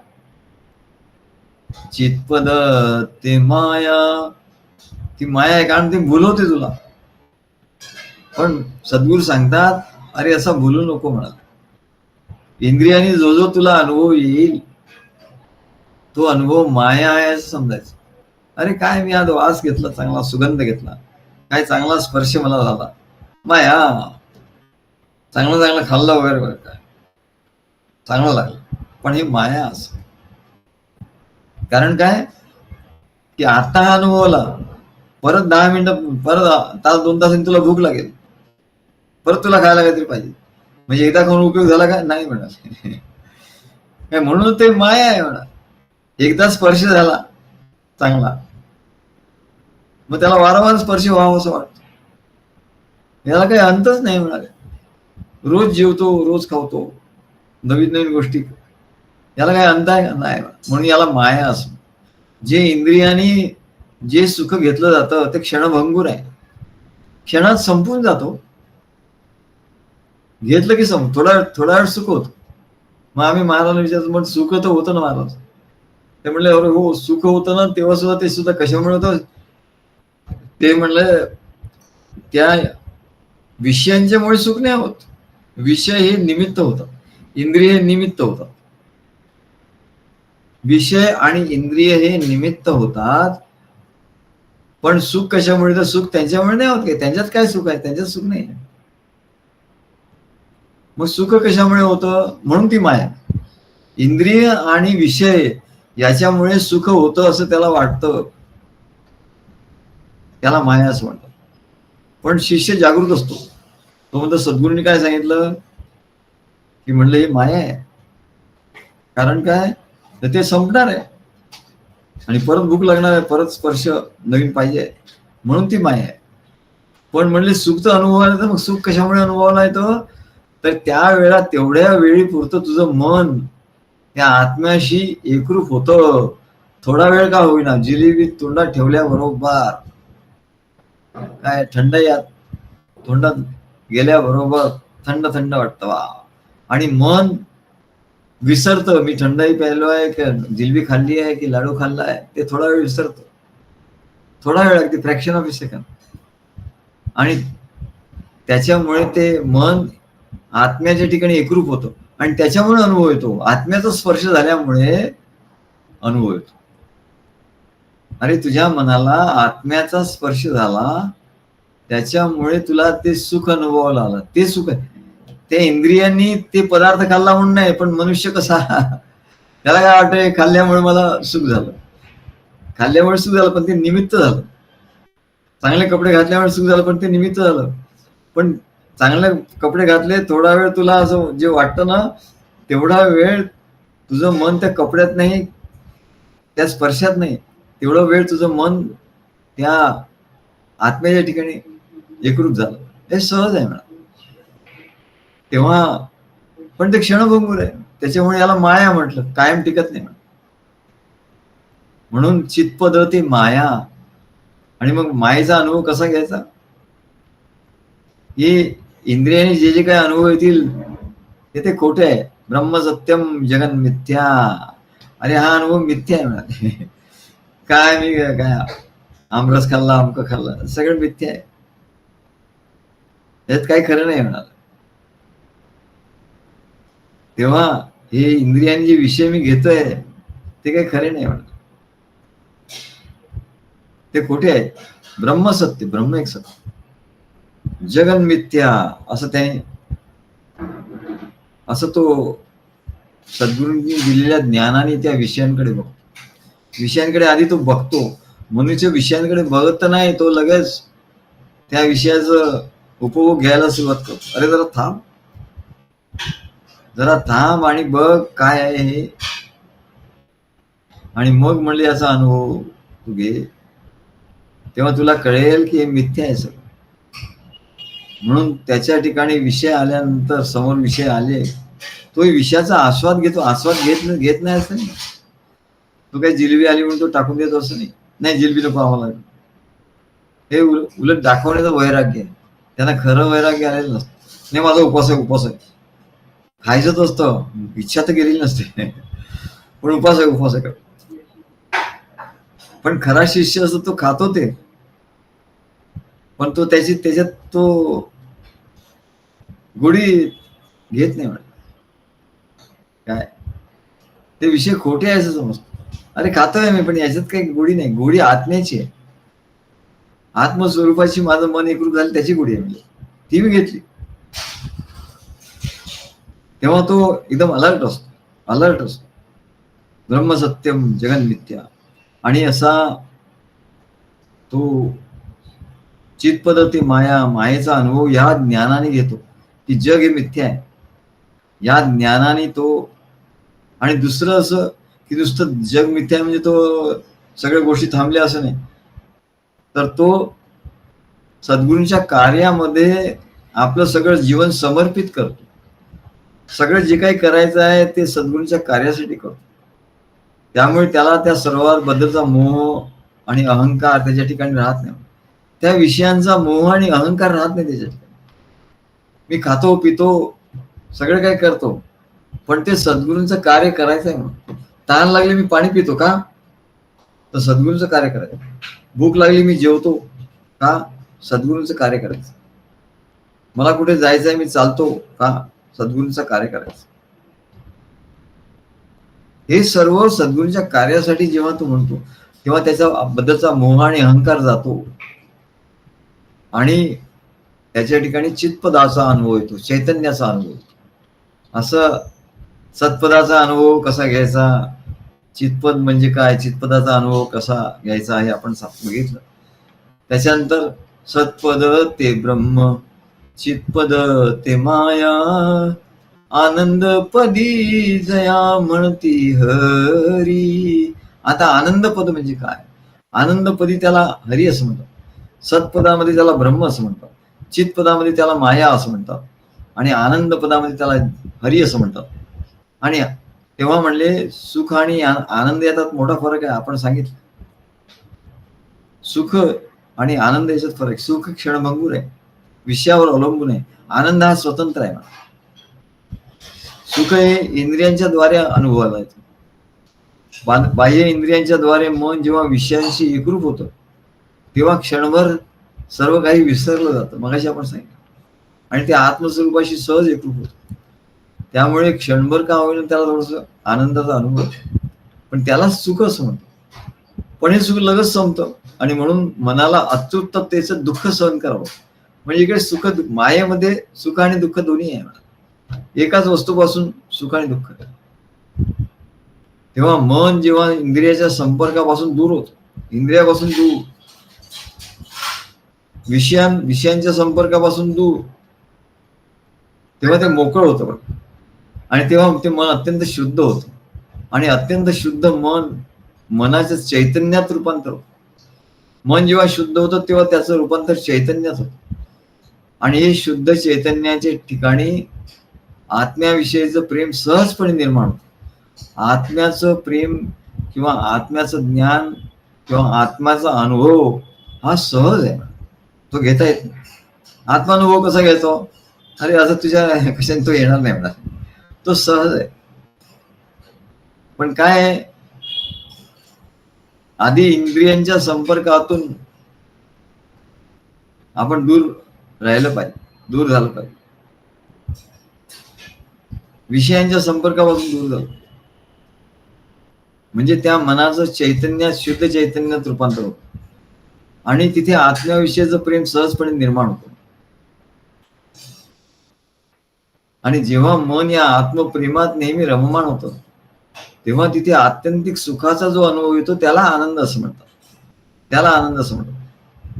चितपद ते माया, ती माया आहे, कारण ती भुलवते तुला. पण सद्गुरू सांगतात अरे असा भुलू नको म्हणाल. इंद्रियाने जो तुला अनुभव येईल तो अनुभव माया आहे असं समजायचं. अरे काय मी आज वास घेतला, चांगला सुगंध घेतला, काय चांगला स्पर्श मला झाला, माया. चांगलं खाल्लं वगैरे, काय चांगलं लागलं, पण हे माया असं. कारण काय की आता हा अनुभवला, परत 10 मिनिटं, परत तास 2 तासांनी तुला भूक लागेल, परत तुला खायला काहीतरी पाहिजे. म्हणजे एकदा खाऊन उपयोग झाला का? नाही म्हणाल. म्हणून ते माया आहे म्हणा. एकदा स्पर्श झाला चांगला, मग त्याला वारंवार स्पर्श व्हावं असं वाटतं. याला काही अंतच नाही म्हणाले. रोज जेवतो, रोज खावतो, नवीन नवीन गोष्टी, याला काही अंत आहे का? नाही. म्हणून याला माया असं. जे इंद्रियाने जे सुख घेतलं जातं ते क्षणभंगूर आहे, क्षणात संपून जातो. घेतलं की थोडा वेळ सुख होतं. मग आम्ही महाराजांना विचारतो, मग सुख तर होतं ना महाराज? ते म्हणले, अरे हो सुख होतं ना, तेव्हा सुद्धा ते सुद्धा कशामुळे होतं? ते म्हणलं त्या विषयांच्यामुळे सुख नाही होत. विषय हे निमित्त होतात, इंद्रिय हे निमित्त होतात. विषय आणि इंद्रिय हे निमित्त होतात. पण सुख कशामुळे? तर सुख त्यांच्यामुळे नाही होत. त्यांच्यात काय सुख आहे? त्यांच्यात सुख नाही. मग सुख कशामुळे होतं? म्हणून ती माया. इंद्रिय आणि विषय याच्यामुळे सुख होतं असं त्याला वाटतं, त्याला माया असं म्हणतात. पण शिष्य जागृत असतो. तो म्हणतो, सद्गुरूंनी काय सांगितलं की म्हणलं ही माया आहे. कारण काय? तर ते संपणार आहे आणि परत भूक लागणार आहे, परत स्पर्श नवीन पाहिजे, म्हणून ती माया आहे. पण म्हणले सुखचा अनुभव आला, तर मग सुख कशामुळे अनुभवाला येतो? तर त्यावेळेला तेवढ्या वेळी पुरतं तुझं मन त्या आत्म्याशी एकरूप होतं. थोडा वेळ का होईना, जिलेबी तोंडात ठेवल्याबरोबर काय थंड यात तोंडात गेल्याबरोबर थंड थंड वाटतं वा. आणि मन विसरतं, मी थंडाई प्यायलो आहे की जिलेबी खाल्ली आहे की लाडू खाल्ला आहे, ते थोडा वेळ विसरतं. थोडा वेळ, अगदी फ्रॅक्शन ऑफ अ सेकंड. आणि त्याच्यामुळे ते मन आत्म्याच्या ठिकाणी एकरूप होतं आणि त्याच्यामुळे अनुभव येतो. आत्म्याचा स्पर्श झाल्यामुळे अनुभव येतो. अरे तुझ्या मनाला आत्म्याचा स्पर्श झाला, त्याच्यामुळे तुला ते सुख अनुभवाला आलं. ते सुख आहे. त्या इंद्रियांनी ते पदार्थ खाल्ला म्हणून नाही, पण मनुष्य कसा त्याला काय वाटतंय, खाल्ल्यामुळे मला सुख झालं. खाल्ल्यामुळे सुख झालं, पण ते निमित्त झालं. चांगले कपडे घातल्यामुळे सुख झालं, पण ते निमित्त झालं. पण चांगले कपडे घातले, थोडा वेळ तुला असं जे वाटतं ना, तेवढा वेळ तुझं मन त्या कपड्यात नाही, त्या स्पर्शात नाही. तेवढा वेळ तुझं मन त्या आत्म्याच्या ठिकाणी एकरूप झालं. हे सहज आहे म्हणा. तेव्हा पण ते क्षणभंगूर आहे. त्याच्यामुळे याला माया म्हटलं, कायम टिकत नाही. म्हणून चित्पदती माया. आणि मग मायेचा अनुभव कसा घ्यायचा? हे इंद्रियाने जे जे काही अनुभव येतील ते खोटे आहे. ब्रह्म सत्यम जगन मिथ्या. अरे हा अनुभव मिथ्या आहे म्हणा. काय मी काय आमरस खाल्ला, अमकं खाल्ला, सगळं मिथ्या आहे. यात काही खरं नाही म्हणाल. तेव्हा हे इंद्रियांचे जे विषय मी घेतोय ते काही खरे नाही म्हणत, ते खोटे आहेत. ब्रह्म सत्य, ब्रह्म एक सत्य, जगन मिथ्या असं त्याने, असं तो सद्गुरूंनी दिलेल्या ज्ञानाने त्या विषयांकडे बघतो. विषयांकडे आधी तो बघतो. मनुष्य विषयांकडे बघत नाही, तो लगेच त्या विषयाचं उपभोग घ्यायला सुरुवात करतो. अरे जरा थांब आणि बघ काय आहे हे, आणि मग म्हणले याचा अनुभव तू घे, तेव्हा तुला कळेल की हे मिथ्या आहे सगळं. म्हणून त्याच्या ठिकाणी विषय आल्यानंतर, समोर विषय आले, तो विषयाचा आस्वाद घेतो. आस्वाद घेत नाही असं नाही. तो काही जिलेबी आली म्हणून तो टाकून देतो असं नाही. नाही जिलेबी नको आम्हाला, हे उलट दाखवण्याचं वैराग्य आहे. त्यांना खरं वैराग्य आलेलं नसतं. नाही माझा उपवास आहे. खायचंच असतं, इच्छा तर गेलेली नसते, पण उपवास आहे. पण खरा शिष्य असतो तो खातो ते, पण तो त्याच्यात तो गोडी घेत नाही म्हणत. काय ते विषय खोटे आहे असं समजतो. अरे खातोय मी, पण याच्यात काही गोडी नाही. गोडी आत्म्याची आहे. आत्मस्वरूपाची माझं मन एकरूप झालं, त्याची गोडी आहे. म्हणजे ती मी घेतली, तेव्हा तो एकदम अलर्ट असतो. ब्रह्म सत्यम जगन मिथ्या. आणि असा तो चित्पदती माया, मायेचा अनुभव या ज्ञानाने घेतो की जग हे मिथ्या आहे. या ज्ञानाने तो, आणि दुसरं असं की नुसतं जग मिथ्या आहे म्हणजे तो सगळ्या गोष्टी थांबल्या असं नाही, तर तो सद्गुरूंच्या कार्यामध्ये आपलं सगळं जीवन समर्पित करतो. सगळं जे काही करायचं आहे ते सद्गुरूंच्या कार्यासाठी करतो. त्यामुळे त्याला त्या सर्वांबद्दलचा मोह आणि अहंकार त्याच्या ठिकाणी राहत नाही. त्या विषयांचा मोह आणि अहंकार राहत नाही त्याच्या ठिकाणी. मी खातो पितो सगळं काय करतो, पण ते सद्गुरूंचं कार्य करायचं आहे म्हणून. तहान लागली मी पाणी पितो का, तर सद्गुरूंचं कार्य करायचं. भूक लागली मी जेवतो का, सद्गुरूंचं कार्य करायचं. मला कुठे जायचंय मी चालतो का, सद्गुरूंचं कार्य करायचं. हे सर्व सद्गुरूंच्या कार्यासाठी जेव्हा तू म्हणतो तेव्हा त्याच्या बद्दलचा मोह आणि अहंकार जातो आणि त्याच्या ठिकाणी चितपदाचा अनुभव येतो, चैतन्याचा अनुभव येतो. असं सत्पदाचा अनुभव कसा घ्यायचा, चितपद म्हणजे काय, चितपदाचा अनुभव कसा घ्यायचा हे आपण बघितलं. त्याच्यानंतर सत्पद ते ब्रह्म, चितपद ते माया, आनंद पदी जया म्हणती हरी. आता आनंदपद म्हणजे काय, आनंदपदी त्याला हरी असं म्हणतात, सत्पदामध्ये त्याला ब्रह्म असं म्हणतात, चितपदामध्ये त्याला माया असं म्हणतात आणि आनंद पदामध्ये त्याला हरी असं म्हणतात. आणि तेव्हा म्हणले सुख आणि आनंद याच्यात मोठा फरक आहे. आपण सांगितलं सुख आणि आनंद याच्यात फरक. सुख क्षणभंगूर आहे, विषयावर अवलंबून आहे. आनंद हा स्वतंत्र आहे. सुख हे इंद्रियांच्या द्वारे अनुभवाला येतं. बाह्य इंद्रियांच्या द्वारे मन जेव्हा विषयांशी एकरूप होतं तेव्हा क्षणभर सर्व काही विसरलं जातं, मगाशी आपण सांगितलं, आणि ते आत्मस्वरूपाशी सहज एकरूप होतं. त्यामुळे क्षणभर का होईना त्याला थोडस आनंदाचा अनुभव, पण त्याला सुख असं म्हणतो. पण हे सुख लगेच संपतं आणि म्हणून मनाला अतृप्ततेचं दुःख सहन करावं. म्हणजे इकडे सुख, मायेमध्ये सुख आणि दुःख दोन्ही आहे. एकाच वस्तूपासून सुख आणि दुःख. तेव्हा मन जेव्हा इंद्रियाच्या संपर्कापासून दूर होतं, इंद्रियापासून दूर, विषयांच्या संपर्कापासून दूर, तेव्हा ते मोकळ होतं. आणि तेव्हा ते मन अत्यंत शुद्ध होतं आणि अत्यंत शुद्ध मन मनाच्या चैतन्यात रूपांतर होतं. मन जेव्हा शुद्ध होतं तेव्हा त्याचं रूपांतर चैतन्यात होतं आणि हे शुद्ध चैतन्याच्या ठिकाणी आत्म्याविषयीचं प्रेम सहजपणे निर्माण होतं. आत्म्याचं प्रेम किंवा आत्म्याचं ज्ञान किंवा आत्म्याचा अनुभव हा सहज आहे, तो घेता येत नाही. आत्मानुभव कसा घेतो, अरे असं तुझ्या कशाने तो येणार नाही म्हणा, तो सहज आहे. पण काय आहे, आधी इंद्रियांच्या संपर्कातून आपण दूर राहिलं पाहिजे, दूर झालं पाहिजे, विषयांच्या संपर्कापासून दूर झालं म्हणजे त्या मनाचं चैतन्यात, शुद्ध चैतन्यात रूपांतर होतं आणि तिथे आत्म्याविषयीचं प्रेम सहजपणे निर्माण होतं. आणि जेव्हा मन या आत्मप्रेमात नेहमी रममाण होतं तेव्हा तिथे आत्यंतिक सुखाचा जो अनुभव येतो त्याला आनंद असं म्हणतात, त्याला आनंद असं म्हणतात.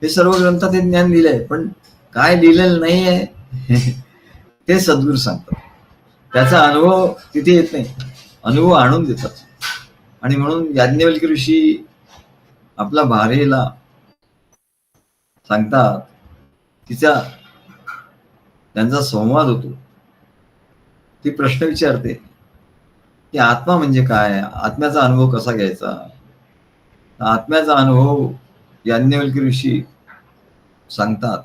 हे सर्व ग्रंथात हे ज्ञान लिहिलंय, पण काय लिहिलेलं नाही आहे ते सद्गुरू सांगतात. त्याचा अनुभव तिथे येत नाही, अनुभव आणून देतात. आणि म्हणून याज्ञवल्क्य ऋषी आपला भारेला सांगतात, त्यांचा संवाद होतो, ती प्रश्न विचारते की आत्मा म्हणजे काय, आत्म्याचा अनुभव कसा घ्यायचा. आत्म्याचा अनुभव याज्ञवल्क्य ऋषी सांगतात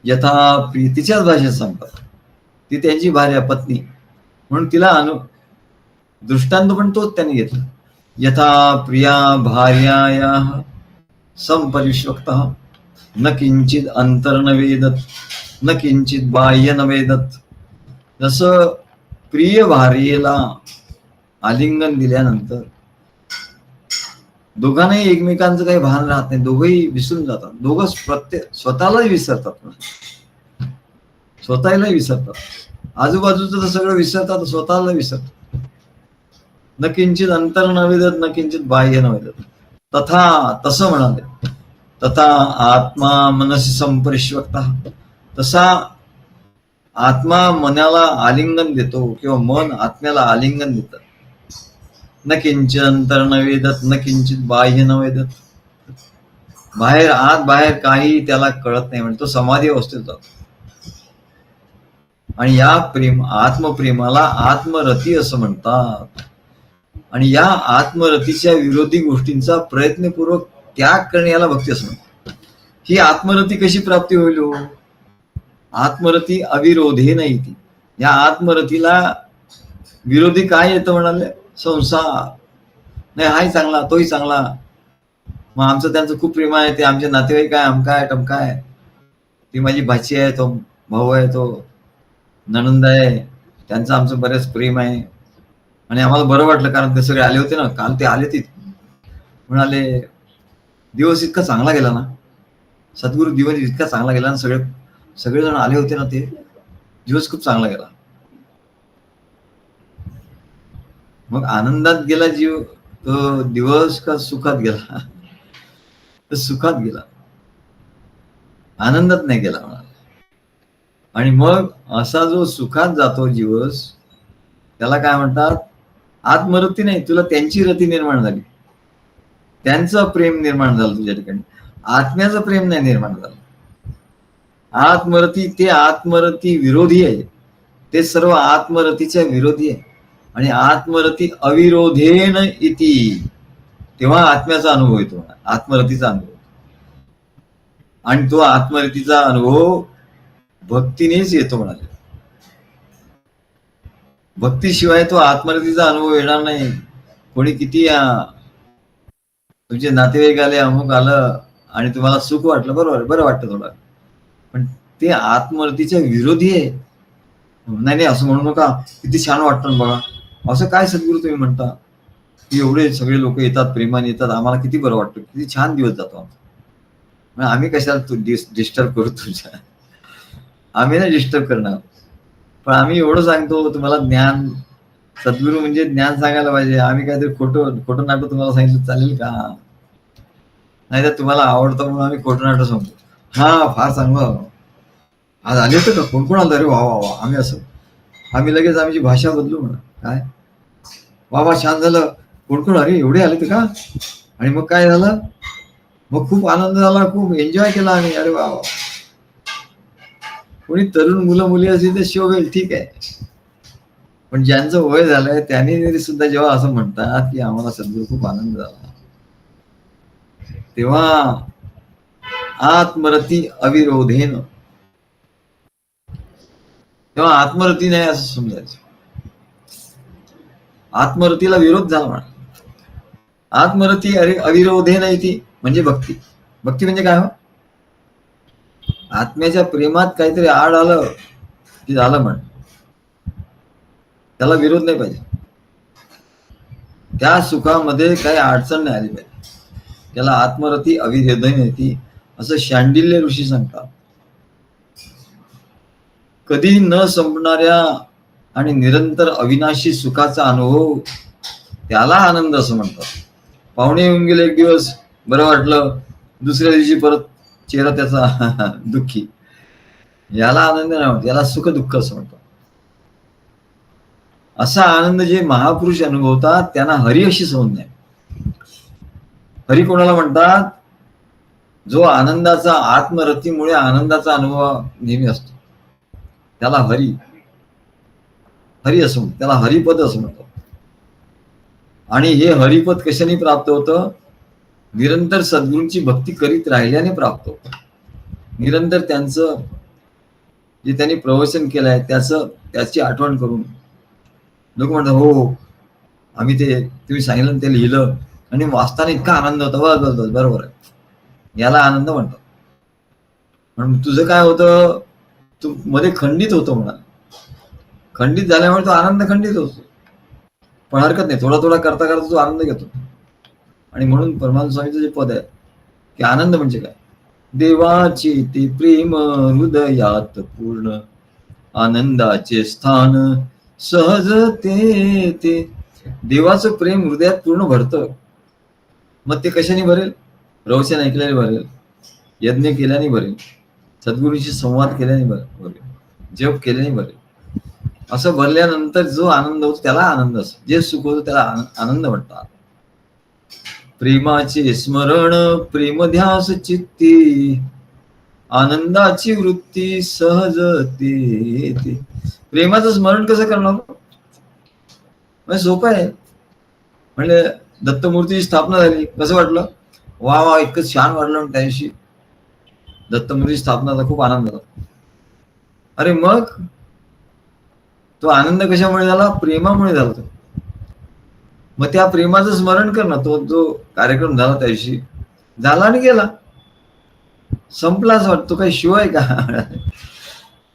यथा प्रीतीच्याच भाषेत सांगतात. ती त्यांची भार्या, पत्नी, म्हणून तिला दृष्टांत पण तोच त्यांनी घेतला. यथा प्रिया भार्याया संपरिष्वक्तः न किंचित अंतर न वेदत न किंचित बाह्य न वेदत. जसं प्रिय भार्येला आलिंगन दिल्यानंतर दोघांनाही एकमेकांचं काही भान राहत नाही, दोघंही विसरून जातात, दोघं स्वतःलाही विसरतात, स्वतःलाही विसरतात, आजूबाजूचं तर सगळं विसरतात, स्वतःला विसरतात. न किंचित अंतर न वेदत न किंचित बाह्य न वेदत. तथा, तसं म्हणाले, तथा आत्मा मनसी संपरिष्वक्तः. तसा आत्मा मनाला आलिंगन देतो किंवा मन आत्म्याला आलिंगन देतात. न किंचित अंतर न वेदत न किंचित बाह्य न वेदत. बाहेर आत बाहेर काही त्याला कळत नाही, म्हणजे तो समाधी अवस्थेत जातो. आणि या आत्मप्रेमाला आत्मरती असं म्हणतात. आणि या आत्मरतीच्या विरोधी गोष्टींचा प्रयत्नपूर्वक त्याग करणे याला भक्ती असं म्हणतात. ही आत्मरती कशी प्राप्ती होईल हो? आत्मरती अविरोधे नाही ती. या आत्मरतीला विरोधी काय येतं म्हणाले? संसार. नाही, हाही चांगला, तोही चांगला, मग आमचं त्यांचं खूप प्रेम आहे, ते आमचे नातेवाईक आहे, अमकाय टमकाय, ती माझी भाची आहे, तो भाऊ आहे, तो नणंद आहे, त्यांचं आमचं बरेच प्रेम आहे. आणि आम्हाला बरं वाटलं, कारण ते सगळे आले होते ना, काल ते आले तिथे, म्हणाले दिवस इतका चांगला गेला ना, सद्गुरू दिवस इतका चांगला गेला ना, सगळेजण आले होते ना, ते दिवस खूप चांगला गेला. मग आनंदात गेला जीव तो दिवस का सुखात गेला? तर सुखात गेला, आनंदात नाही गेला म्हणाला. आणि मग असा जो सुखात जातो दिवस, त्याला काय म्हणतात? आत्मरती नाही, तुला त्यांची रती निर्माण झाली, त्यांचं प्रेम निर्माण झालं तुझ्या ठिकाणी, आत्म्याचं प्रेम नाही निर्माण झालं. आत्मरती ते आत्मरती विरोधी आहे, ते सर्व आत्मरतीच्या विरोधी आहे. आणि आत्मरती अविरोधेन इति, तेव्हा आत्म्याचा अनुभव येतो, आत्मरतीचा अनुभव. आणि तो आत्मरतीचा अनुभव भक्तीनेच येतो म्हणाले. भक्तीशिवाय तो आत्मरतीचा अनुभव येणार नाही. कोणी किती तुमचे नातेवाईक आले, अमुक आलं, आणि तुम्हाला सुख वाटलं, बरोबर, बरं वाटतं थोडं, पण ते आत्मरतीच्या विरोधी आहे. नाही नाही, असं म्हणू नका, किती छान वाटतं बघा. असं काय सद्गुरू तुम्ही म्हणता की एवढे सगळे लोक येतात, प्रेमाने येतात, आम्हाला किती बरं वाटतं, किती छान दिवस जातो आमचा. आम्ही कशाला डिस्टर्ब करू तुझ्या? आम्ही नाही डिस्टर्ब करणार, पण आम्ही एवढं सांगतो तुम्हाला ज्ञान. सद्गुरू म्हणजे ज्ञान सांगायला पाहिजे. आम्ही काहीतरी खोटं नाटक तुम्हाला सांगितलं चालेल का? नाही तर तुम्हाला आवडतं म्हणून आम्ही खोटं नाटक सांगतो. हा, फार चांगलं, आज आले होते का, कोण कोण आलं रे? वा वा वा. आम्ही लगेच आमची भाषा बदलू म्हणा. काय वा, छान झालं, कोण कोण, अरे एवढे आले होते का? आणि मग काय झालं? मग खूप आनंद झाला, खूप एन्जॉय केला आम्ही. अरे वा वा. कोणी तरुण मुलं मुली असतील तर शोभेल, ठीक आहे, पण ज्यांचं वय झालंय त्यांनी सुद्धा जेव्हा असं म्हणतात की आम्हाला सद्गुरू खूप आनंद झाला, तेव्हा आत्मरती अविरोधेन, तेव्हा आत्मरती नाही असं समजायचं. आत्मरतीला विरोध झाला म्हणा. आत्मरती अविरोधे नाही ती म्हणजे भक्ती. भक्ती म्हणजे काय हो? आत्म्याच्या प्रेमात काहीतरी आड आलं की झालं म्हण, त्याला विरोध नाही पाहिजे. त्या सुखामध्ये काही अडचण नाही आली पाहिजे, त्याला आत्मरती अविरोधे नाही ती, असं शांडिल्य ऋषी सांगतात. कधी न संपणाऱ्या आणि निरंतर अविनाशी सुखाचा अनुभव, त्याला आनंद असं म्हणतात. पाहुणे येऊन गेले, एक दिवस बरं वाटलं, दुसऱ्या दिवशी परत चेहरा त्याचा दुःखी, याला आनंद नाही म्हणतात, याला सुख दुःख असं म्हणतात. असा आनंद जे महापुरुष अनुभवतात त्यांना हरी अशी समज नाही. हरी कोणाला म्हणतात? जो आनंदाचा, आत्मरतीमुळे आनंदाचा अनुभव नेहमी असतो, त्याला हरी असं म्हणतात, त्याला हरिपद असं म्हणतात. आणि हे हरिपद कशाने प्राप्त होतं? निरंतर सद्गुरूंची भक्ती करीत राहिल्याने प्राप्त होतं. निरंतर त्यांचं जे त्यांनी प्रवचन केलंय त्याची आठवण करून लोक म्हणतात, हो आम्ही ते तुम्ही सांगितलं ते लिहिलं आणि वाचताना इतका आनंद होता. बस बरोबर आहे, याला आनंद म्हणतात. पण तुझं काय होतं? तू मध्ये खंडित होतो म्हणा, खंडित झाल्यामुळे तो आनंद खंडित होतो. पण हरकत नाही, थोडा थोडा करता करता तो आनंद घेतो. आणि म्हणून परमानंद स्वामीचं जे पद आहे की आनंद म्हणजे काय? देवाचे ते प्रेम हृदयात पूर्ण, आनंदाचे स्थान सहज ते. देवाचं प्रेम हृदयात पूर्ण भरतं. मग ते कशाने भरेल? प्रवचन ऐकल्याने भरेल, यज्ञ केल्याने भरेल, सद्गुरूंशी संवाद केल्याने भरेल, जप केल्याने भरेल. असं भरल्यानंतर जो आनंद होतो त्याला आनंद असतो, जे सुख होतं त्याला आनंद म्हणतात. प्रेमाचे स्मरण प्रेम ध्यास चित्ती, आनंदाची वृत्ती सहज ते. प्रेमाचं स्मरण कसं करणार? म्हणजे सोपं आहे. म्हणजे दत्तमूर्तीची स्थापना झाली, कसं वाटलं? वा, इतकं छान वाटलं. त्या दिवशी दत्तमूर्तीची स्थापना झाली, खूप आनंद झाला. अरे मग तो आनंद कशामुळे झाला? प्रेमामुळे झाला तो. मग त्या प्रेमाचं स्मरण कर ना. तो जो कार्यक्रम झाला त्या दिवशी झाला आणि गेला, संपलाच. वाटतो काही शिव आहे का?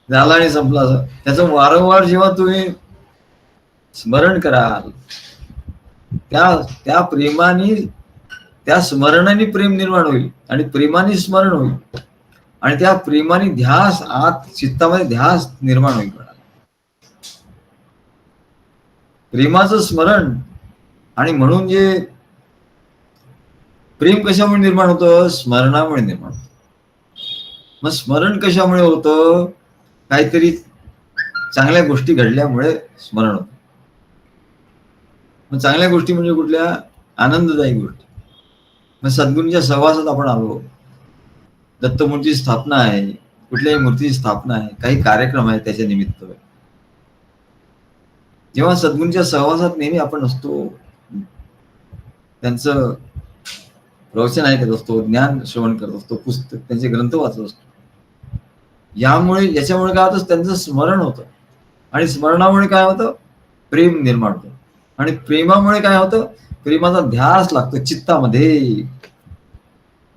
झाला आणि संपला. असं त्याचं वारंवार जेव्हा तुम्ही स्मरण कराल, त्या त्या प्रेमाने, त्या स्मरणाने प्रेम निर्माण होईल आणि प्रेमाने स्मरण होईल आणि त्या प्रेमाने ध्यास आत चित्तामध्ये ध्यास निर्माण होईल. प्रेमाचं स्मरण. आणि म्हणून जे प्रेम कशामुळे निर्माण होतं? स्मरणामुळे निर्माण होतं. मग स्मरण कशामुळे होतं? काहीतरी चांगल्या गोष्टी घडल्यामुळे स्मरण होतं. मग चांगल्या गोष्टी म्हणजे कुठल्या? आनंददायी गोष्टी. मग सद्गुरूंच्या सहवासात आपण आलो, दत्तमूर्तीची स्थापना आहे, कुठल्याही मूर्तीची स्थापना आहे, काही कार्यक्रम आहे त्याच्या निमित्त. जेव्हा सद्गुरूंच्या सहवासात नेहमी आपण असतो, त्यांचं प्रवचन ऐकत असतो, ज्ञान श्रवण करत असतो, पुस्तक त्यांचे ग्रंथ वाचत असतो, याच्यामुळे काय होतं? त्यांचं स्मरण होतं आणि स्मरणामुळे काय होतं? प्रेम निर्माण होतं आणि प्रेमामुळे काय होतं? प्रेमाचा ध्यास लागतो चित्तामध्ये.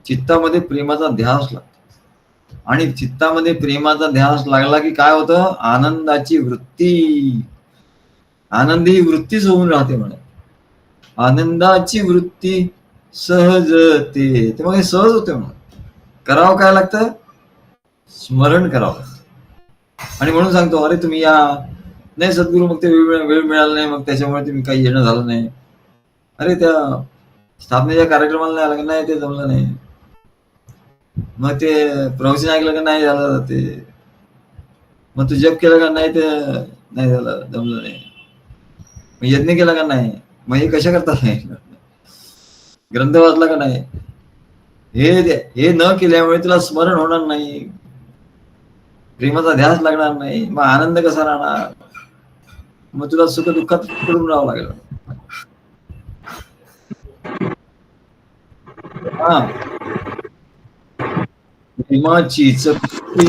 चित्तामध्ये प्रेमाचा ध्यास लागतो आणि चित्तामध्ये प्रेमाचा ध्यास लागला की काय होतं? आनंदाची वृत्ती. आनंदी वृत्तीच होऊन राहते म्हणे. आनंदाची वृत्ती सहजते. ते मग हे सहज होते म्हणून. करावं काय लागतं? स्मरण करावं. आणि म्हणून सांगतो, अरे तुम्ही या. नाही सद्गुरू, मग ते वेळ मिळाला नाही, मग त्याच्यामुळे तुम्ही काही येणं झालं नाही. अरे त्या स्थापनेच्या कार्यक्रमाला नाही आलं का? नाही, ते जमलं नाही. मग ते प्रवचन ऐकलं का? नाही झालं ते. मग तू जप केलं का? नाही, ते नाही झालं, जमलं नाही. मग यज्ञ केला का? नाही. मग हे कशा करता नाही? ग्रंथ वाचला का? नाही. हे न केल्यामुळे तुला स्मरण होणार नाही, प्रेमाचा ध्यास लागणार नाही, मग आनंद कसा राहणार? मग तुला सुख दुःखात पडून राहावं लागेल. हा, प्रेमाची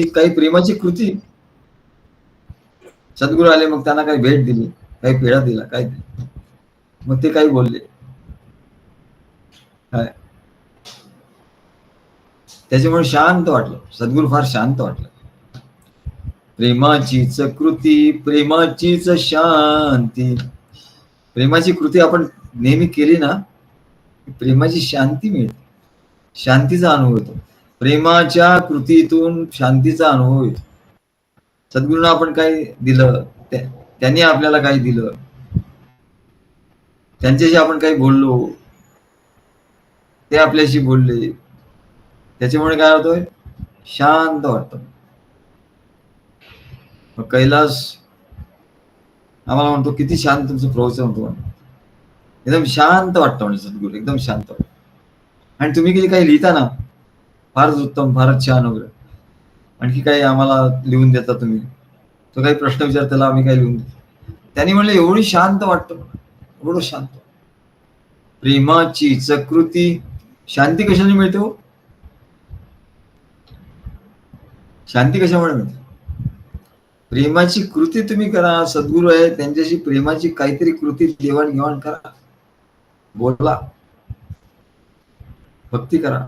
काही प्रेमाची कृती. सद्गुरू आले, मग त्यांना काही भेट दिली, काही पेढा दिला, काय दिलं, मग ते काही बोलले काय, त्याच्यामुळे शांत वाटलं. सद्गुरू फार शांत वाटलं. प्रेमाचीच कृती, प्रेमाचीच शांती. प्रेमाची कृती आपण नेहमी केली ना, प्रेमाची शांती मिळते, शांतीचा अनुभव येतो. प्रेमाच्या कृतीतून शांतीचा अनुभव येतो. सद्गुरूंना आपण काही दिलं, त्यांनी आपल्याला काही दिलं, त्यांच्याशी आपण काही बोललो, ते आपल्याशी बोलले, त्याच्यामुळे काय होतोय? शांत वाटतं. मग कैलास आम्हाला म्हणतो, किती शांत तुमचं प्रवचन होतं, एकदम शांत वाटतं म्हणजे सद्गुरू, एकदम शांत वाटतं. आणि तुम्ही किती काही लिहिता ना, फारच उत्तम, फारच छान वगैरे. आणखी काही आम्हाला लिहून देता तुम्ही, तो काही प्रश्न विचार, त्याला आम्ही काही लिहून देतो. त्यांनी म्हणलं, एवढी शांत वाटतं, एवढं शांत. प्रेमाची कृती. शांती कशाने मिळते हो? शांती कशामुळे मिळते? प्रेमाची कृती तुम्ही करा. सद्गुरू आहे, त्यांच्याशी प्रेमाची काहीतरी कृती देवाणघेवाण करा, बोला, भक्ती करा.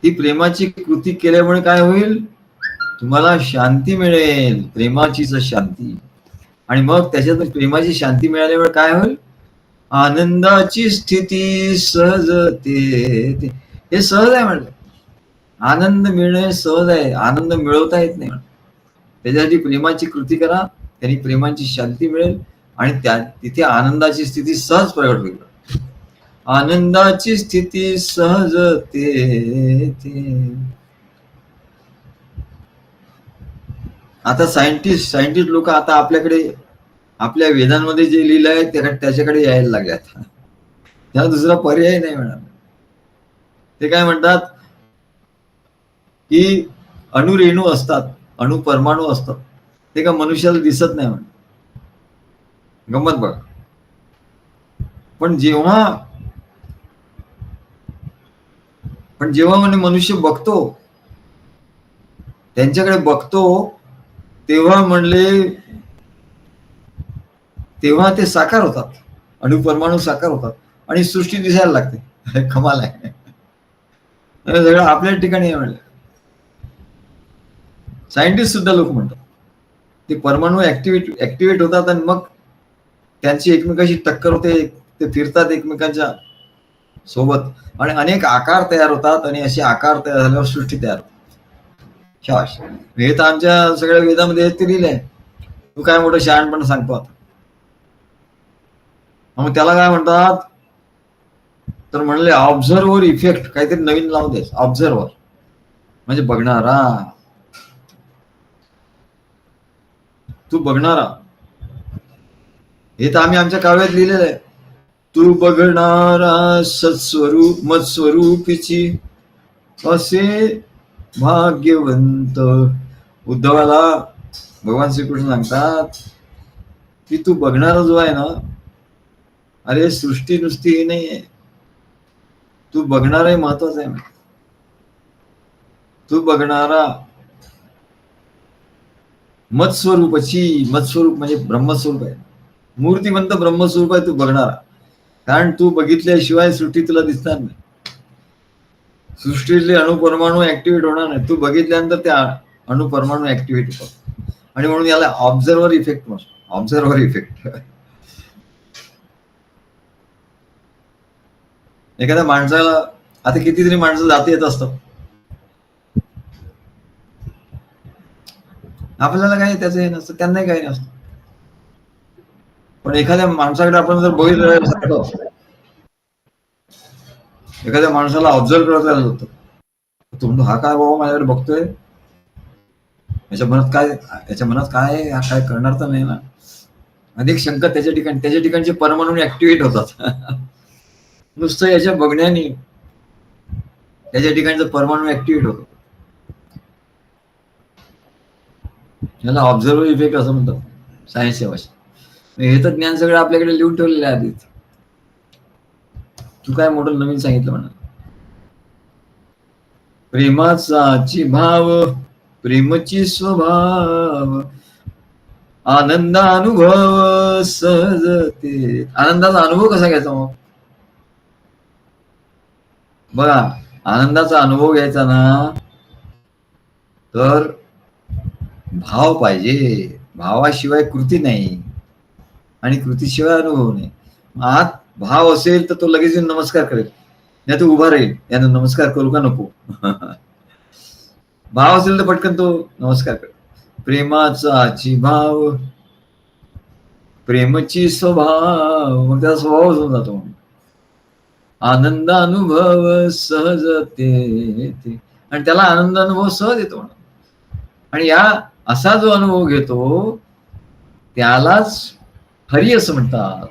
ती प्रेमाची कृती केल्यामुळे काय होईल? तुम्हाला शांती मिळेल, प्रेमाचीच शांती. आणि मग त्याच्यातून प्रेमाची शांती मिळाल्यामुळे काय होईल? आनंदाची स्थिती सहजते. हे सहज आहे म्हणलं. आनंद मिळणे सहज आहे, आनंद मिळवता येत नाही. त्याच्यासाठी प्रेमाची कृती करा, त्यांनी प्रेमाची शांती मिळेल आणि तिथे आनंदाची स्थिती सहज प्रगट होईल. आनंदाची स्थिती सहजते. आता सायंटिस्ट लोक आता आपल्याकडे, आपल्या वेदांमध्ये जे लिहिलं आहे त्याच्याकडे यायला लागले. त्याला दुसरा पर्याय नाही म्हणा. ते काय म्हणतात की अणुरेणू असतात, अणु परमाणू असतात, ते का मनुष्याला दिसत नाही म्हण. गंमत बघा. पण जेव्हा म्हणे मनुष्य बघतो, त्यांच्याकडे बघतो, तेव्हा म्हणले, तेव्हा ते साकार होतात, अणुपरमाणू साकार होतात आणि सृष्टी दिसायला लागते. कमाल आहे. सगळं आपल्या ठिकाणी आहे म्हणलं. सायंटिस्ट सुद्धा लोक म्हणतात ते परमाणू ऍक्टिव्हेट होतात आणि मग त्यांची एकमेकाशी टक्कर होते, ते फिरतात एकमेकांच्या सोबत आणि अनेक आकार तयार होतात आणि असे आकार तयार झाल्यावर सृष्टी तयार होते. शाबाश. हे तर आमच्या सगळ्या वेदामध्ये ते लिहिलंय. तू काय मोठं शहाणपण सांगतो आता. मग त्याला काय म्हणतात, तर म्हणले ऑब्झर्वर इफेक्ट, काहीतरी नवीन लावून द्यायच. ऑब्झर्वर म्हणजे बघणारा, तू बघणारा. हे तर आम्ही आमच्या काव्यात लिहिलेलं आहे. तू बघणारा सत्स्वरूप मत्स्वरूपीची असे भाग्यवंत. उद्धवाला भगवान श्रीकृष्ण सांगतात की तू बघणारा जो आहे ना, अरे सृष्टी नुसती ही नाहीये, तू बघणारा हे महत्वाचं आहे. तू बघणारा मत्स्वरूपची, मत्स्वरूप म्हणजे ब्रह्मस्वरूप आहे, मूर्तिमंत ब्रह्मस्वरूप आहे तू बघणारा. कारण तू बघितल्याशिवाय सृष्टी तुला दिसणार नाही. सृष्टीतले अणुपरमाणू ऍक्टिव्हेट होणार नाही, तू बघितल्यानंतर त्या अणुपरमाणू ऍक्टिव्हेट होतात. आणि म्हणून याला ऑब्झर्वर इफेक्ट म्हणतो. Observer effect. एखाद्या माणसाला, आता कितीतरी माणसं जाती येत असतात, आपल्याला काही त्याचं हे नसतं, त्यांनाही काही नसतं. पण एखाद्या माणसाकडे आपण जर बघितलं, एखाद्या माणसाला ऑब्झर्व करत राहिलं होतं, तो हा काय बाबा माझ्याकडे बघतोय, याच्या मनात काय हा काय करणार तर नाही ना. अनेक शंका त्याच्या ठिकाणचे परमाणू ऍक्टिव्हेट होतात. नुसतं याच्या बघण्याने त्याच्या ठिकाणचं परमाणू ऍक्टिव्हेट होतो. याला ऑब्झर्वर इफेक्ट असं म्हणतात सायन्सच्या भाषेत. हे तर ज्ञान सगळं आपल्याकडे लिहून ठेवलेलं आहे आधीच. तू काय मोठं नवीन सांगितलं म्हणा. प्रेमाचाची भाव, प्रेमची स्वभाव, आनंदानुभव सहजते. आनंदाचा अनुभव कसा घ्यायचा मग? बघा, आनंदाचा अनुभव घ्यायचा ना, तर भाव पाहिजे. भावाशिवाय कृती नाही आणि कृतीशिवाय अनुभव नाही. आत भाव असेल तर तो लगेच येऊन नमस्कार करेल, नाही तो उभा राहील, यानं नमस्कार करू का नको. भाव असेल तर पटकन तो नमस्कार करेल. प्रेमाचा भाव, प्रेमची स्वभाव, मग त्याचा स्वभावच होऊन जातो. आनंद अनुभव सहजते, आणि त्याला आनंद अनुभव सहज येतो. आणि या असा जो अनुभव घेतो त्यालाच हरी असं म्हणतात.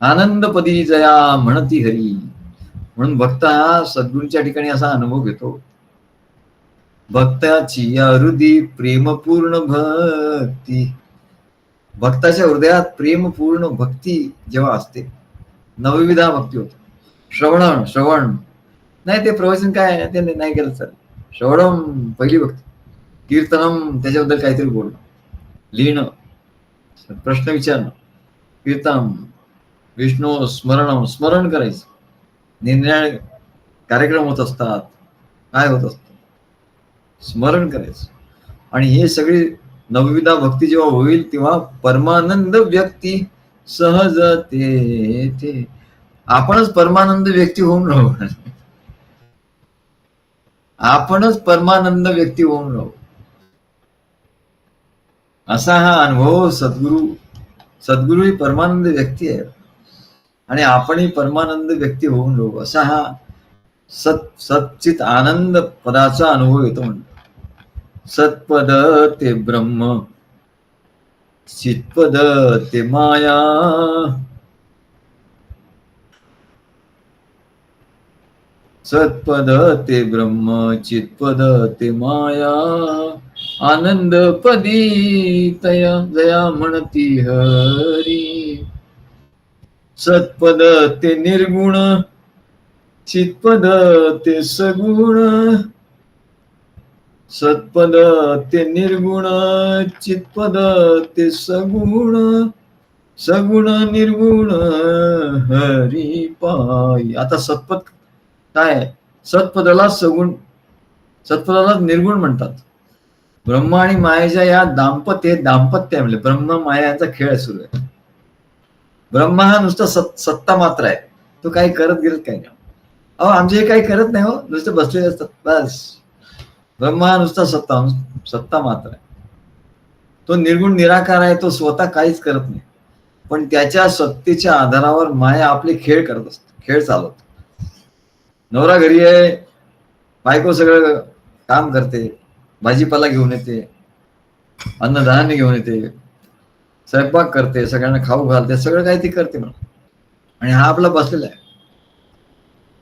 आनंदपदी जया म्हणती हरी. म्हणून भक्त हा सद्गुरूच्या ठिकाणी असा अनुभव घेतो. भक्ताची हृदय प्रेमपूर्ण भक्ती, भक्ताच्या हृदयात प्रेमपूर्ण भक्ती जेव्हा असते, नवविधा भक्ती होते. श्रवण नाही, ते प्रवचन काय ते नाही केलं सर. श्रवणम पहिली भक्ती, कीर्तनम त्याच्याबद्दल काहीतरी बोलणं, लिहिणं, प्रश्न विचारणं, कीर्तन, विष्णू स्मरण करायचं, निरनिराळे कार्यक्रम होत असतात, काय होत असतं, स्मरण करायचं. आणि हे सगळी नवविधा भक्ती जेव्हा होईल तेव्हा परमानंद व्यक्ती सहज ते आपणच परमानंद व्यक्ती होऊन राहू. आपणच परमानंद व्यक्ती होऊन राहू, असा हा अनुभव. सद्गुरू ही परमानंद व्यक्ती आहे आणि आपणही परमानंद व्यक्ती होऊन राहू, असा हा सच्चित आनंद पदाचा अनुभव येतो. म्हणतो सत्पद ते ब्रह्म, चित्पद ते माया, सत्पद ते ब्रह्म, चित्पद ते माया, आनंद पदी तया जया म्हणती हरी. सत्पद ते निर्गुण, चित्पद ते सगुण, सत्पद ते निर्गुण, चित्पद ते सगुण, सगुण निर्गुण हरी पायी. आता सत्पद काय आहे? सत्पदाला सगुण, सत्पदाला निर्गुण म्हणतात. ब्रह्म आणि मायेच्या या दाम्पत्य म्हणजे ब्रह्म माया यांचा खेळ सुरू आहे. ब्रह्म हा नुसता सत्ता मात्र आहे, तो काही करत गिरत काही नाही. अहो आमचे हे काही करत नाही हो, नुसते बसलेले असतात बस. ब्रह्म हा नुसता सत्ता मात्र आहे, तो निर्गुण निराकार आहे, तो स्वतः काहीच करत नाही. पण त्याच्या सत्तेच्या आधारावर माया आपले खेळ करत असते, खेळ चालवते. नवरा घरी आहे, बायको सगळं काम करते, भाजीपाला घेऊन येते, अन्नधान्य घेऊन येते, स्वयंपाक करते, सगळ्यांना खाऊ घालते, सगळं काही ती करते म्हणून. आणि हा आपला बसलेला आहे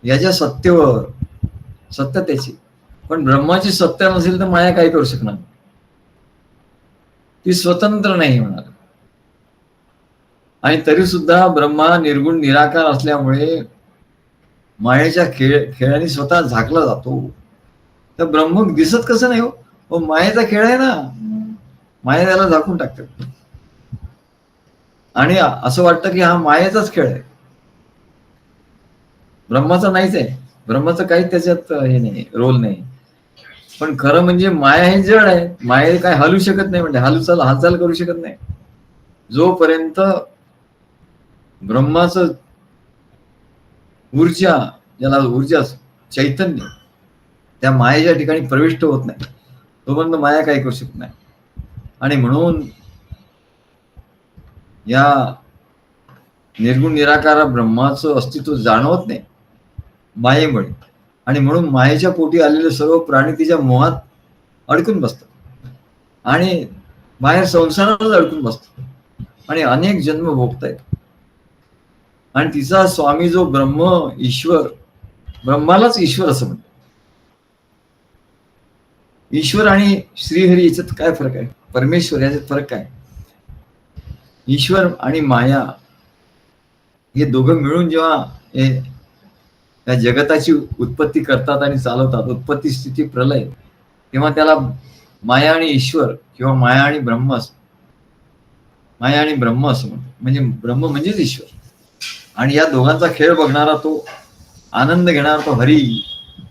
याच्या सत्तेवर, सत्य त्याची. पण ब्रह्माची सत्ता नसेल तर माया काही करू शकणार, ती स्वतंत्र नाही होणार. आणि तरी सुद्धा ब्रह्मा निर्गुण निराकार असल्यामुळे मायेच्या खेळाने स्वतः झाकला जातो. तर ब्रह्म दिसत कसं नाही हो, मायेचा खेळ आहे ना, माया त्याला झाकून टाकते. आणि असं वाटतं की हा मायेचाच खेळ आहे, ब्रह्माचा नाहीच आहे. ब्रह्माचं काही त्याच्यात हे नाही, रोल नाही. पण खरं म्हणजे माया हे जड आहे, माया काय हलू शकत नाही, म्हणजे हालचाल करू शकत नाही. जोपर्यंत ब्रह्माचं ऊर्जा, ज्याला ऊर्जा चैतन्य त्या मायेच्या ठिकाणी प्रविष्ट होत नाही, तोपर्यंत माया काही करू शकत नाही. आणि म्हणून या निर्गुण निराकार ब्रह्माचं अस्तित्व जाणवत नाही मायेमुळे. आणि म्हणून मायेच्या पोटी आलेले सर्व प्राणी तिच्या मोहात अडकून बसतात आणि बाहेर संसारात अडकून बसतात आणि अनेक जन्म भोगतायत. आणि तिचा स्वामी जो ब्रह्म ईश्वर, ब्रह्मालाच ईश्वर असं म्हणतात. ईश्वर आणि श्रीहरी याच्यात काय फरक आहे, परमेश्वर याच्यात फरक काय? ईश्वर आणि माया हे दोघं मिळून जेव्हा या जगताची उत्पत्ती करतात आणि चालवतात, उत्पत्ती स्थिती प्रलय, तेव्हा त्याला माया आणि ईश्वर किंवा माया आणि ब्रह्म असं म्हणतात. म्हणजे ब्रह्म म्हणजेच ईश्वर. आणि या दोघांचा खेळ बघणारा, तो आनंद घेणारा तो हरी,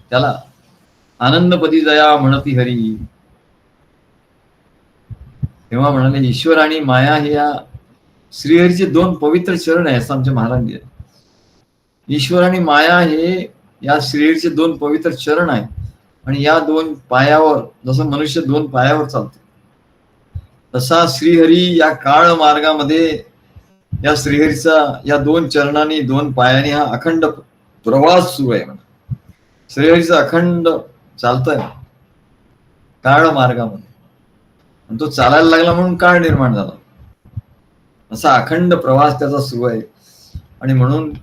त्याला आनंदपदी जया म्हणती हरी. तेव्हा म्हणाले ईश्वर आणि माया हे या श्रीहरीचे दोन पवित्र चरण आहे, असं आमच्या महाराज. ईश्वर आणि माया हे या श्रीहरीचे दोन पवित्र चरण आहेत. आणि या दोन पायावर, जसं मनुष्य दोन पायावर चालतो, तसा श्रीहरी या काळ मार्गामध्ये या श्रीहरीचा या दोन चरणांनी, दोन पायांनी हा अखंड प्रवास सुरू आहे. श्रीहरीचा अखंड चालतोय काळ मार्गामध्ये, आणि तो चालायला लागला म्हणून काळ निर्माण झाला. असा अखंड प्रवास त्याचा सुरू आहे. आणि म्हणून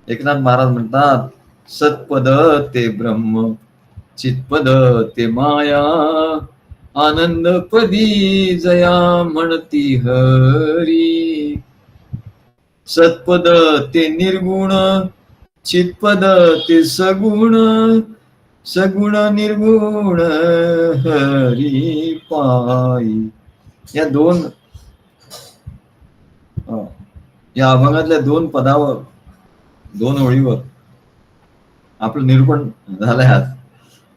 एकनाथ महाराज म्हणतात, सत्पद ते ब्रह्म, चित्पद ते माया, आनंद पदी जया म्हणती हरी. सत्पद ते निर्गुण, चित्पद ते सगुण, सगुण निर्गुण हरी पायी. या दोन, या अभंगातल्या दोन पदावर, दोन ओळीवर आपलं निरूपण झालंय आज.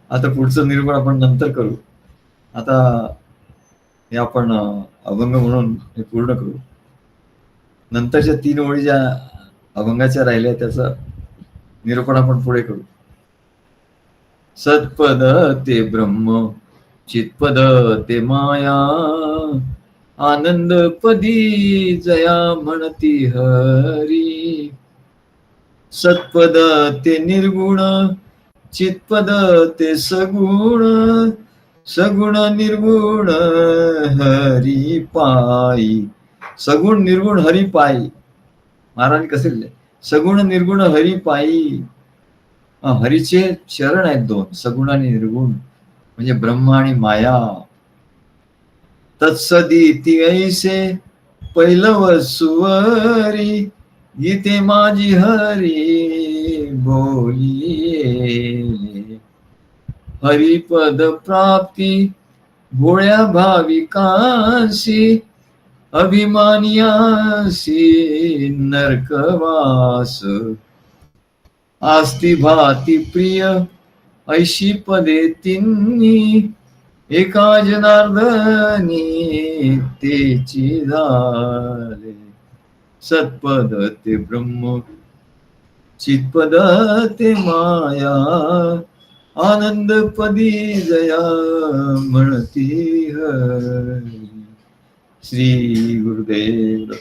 आता पुढचं निरूपण आपण नंतर करू. आता हे आपण अभंग म्हणून हे पूर्ण करू. नंतरच्या 3 ओळी ज्या अभंगाच्या राहिल्या त्याचं निरूपण आपण पुढे करू. सत्पद ते ब्रह्म, चित्पद ते माया, आनंद पदी जया म्हणती हरी. सत्पद ते निर्गुण, चित्पद ते सगुण, सगुण निर्गुण हरी पायी. सगुण निर्गुण हरी पायी. महाराज कसे लिहिले, सगुण निर्गुण हरी पायी. हरीचे चरण आहेत दोन, सगुण आणि निर्गुण, म्हणजे ब्रह्म आणि माया. तत्सदी ऐसे पैलव सुवरी, गीते माझी हरी बोलिये. हरिपद प्राप्ती भोळ्या भाविकांशी अभिमानियासी नरकवास आस्ती भाती प्रिय ऐशी पदे तिन्ही एका जनार्दनी तेची झाले सत्पद ते ब्रह्म चित्पद ते माया आनंद पदी जया म्हणती हरी. श्री गुरुदेव.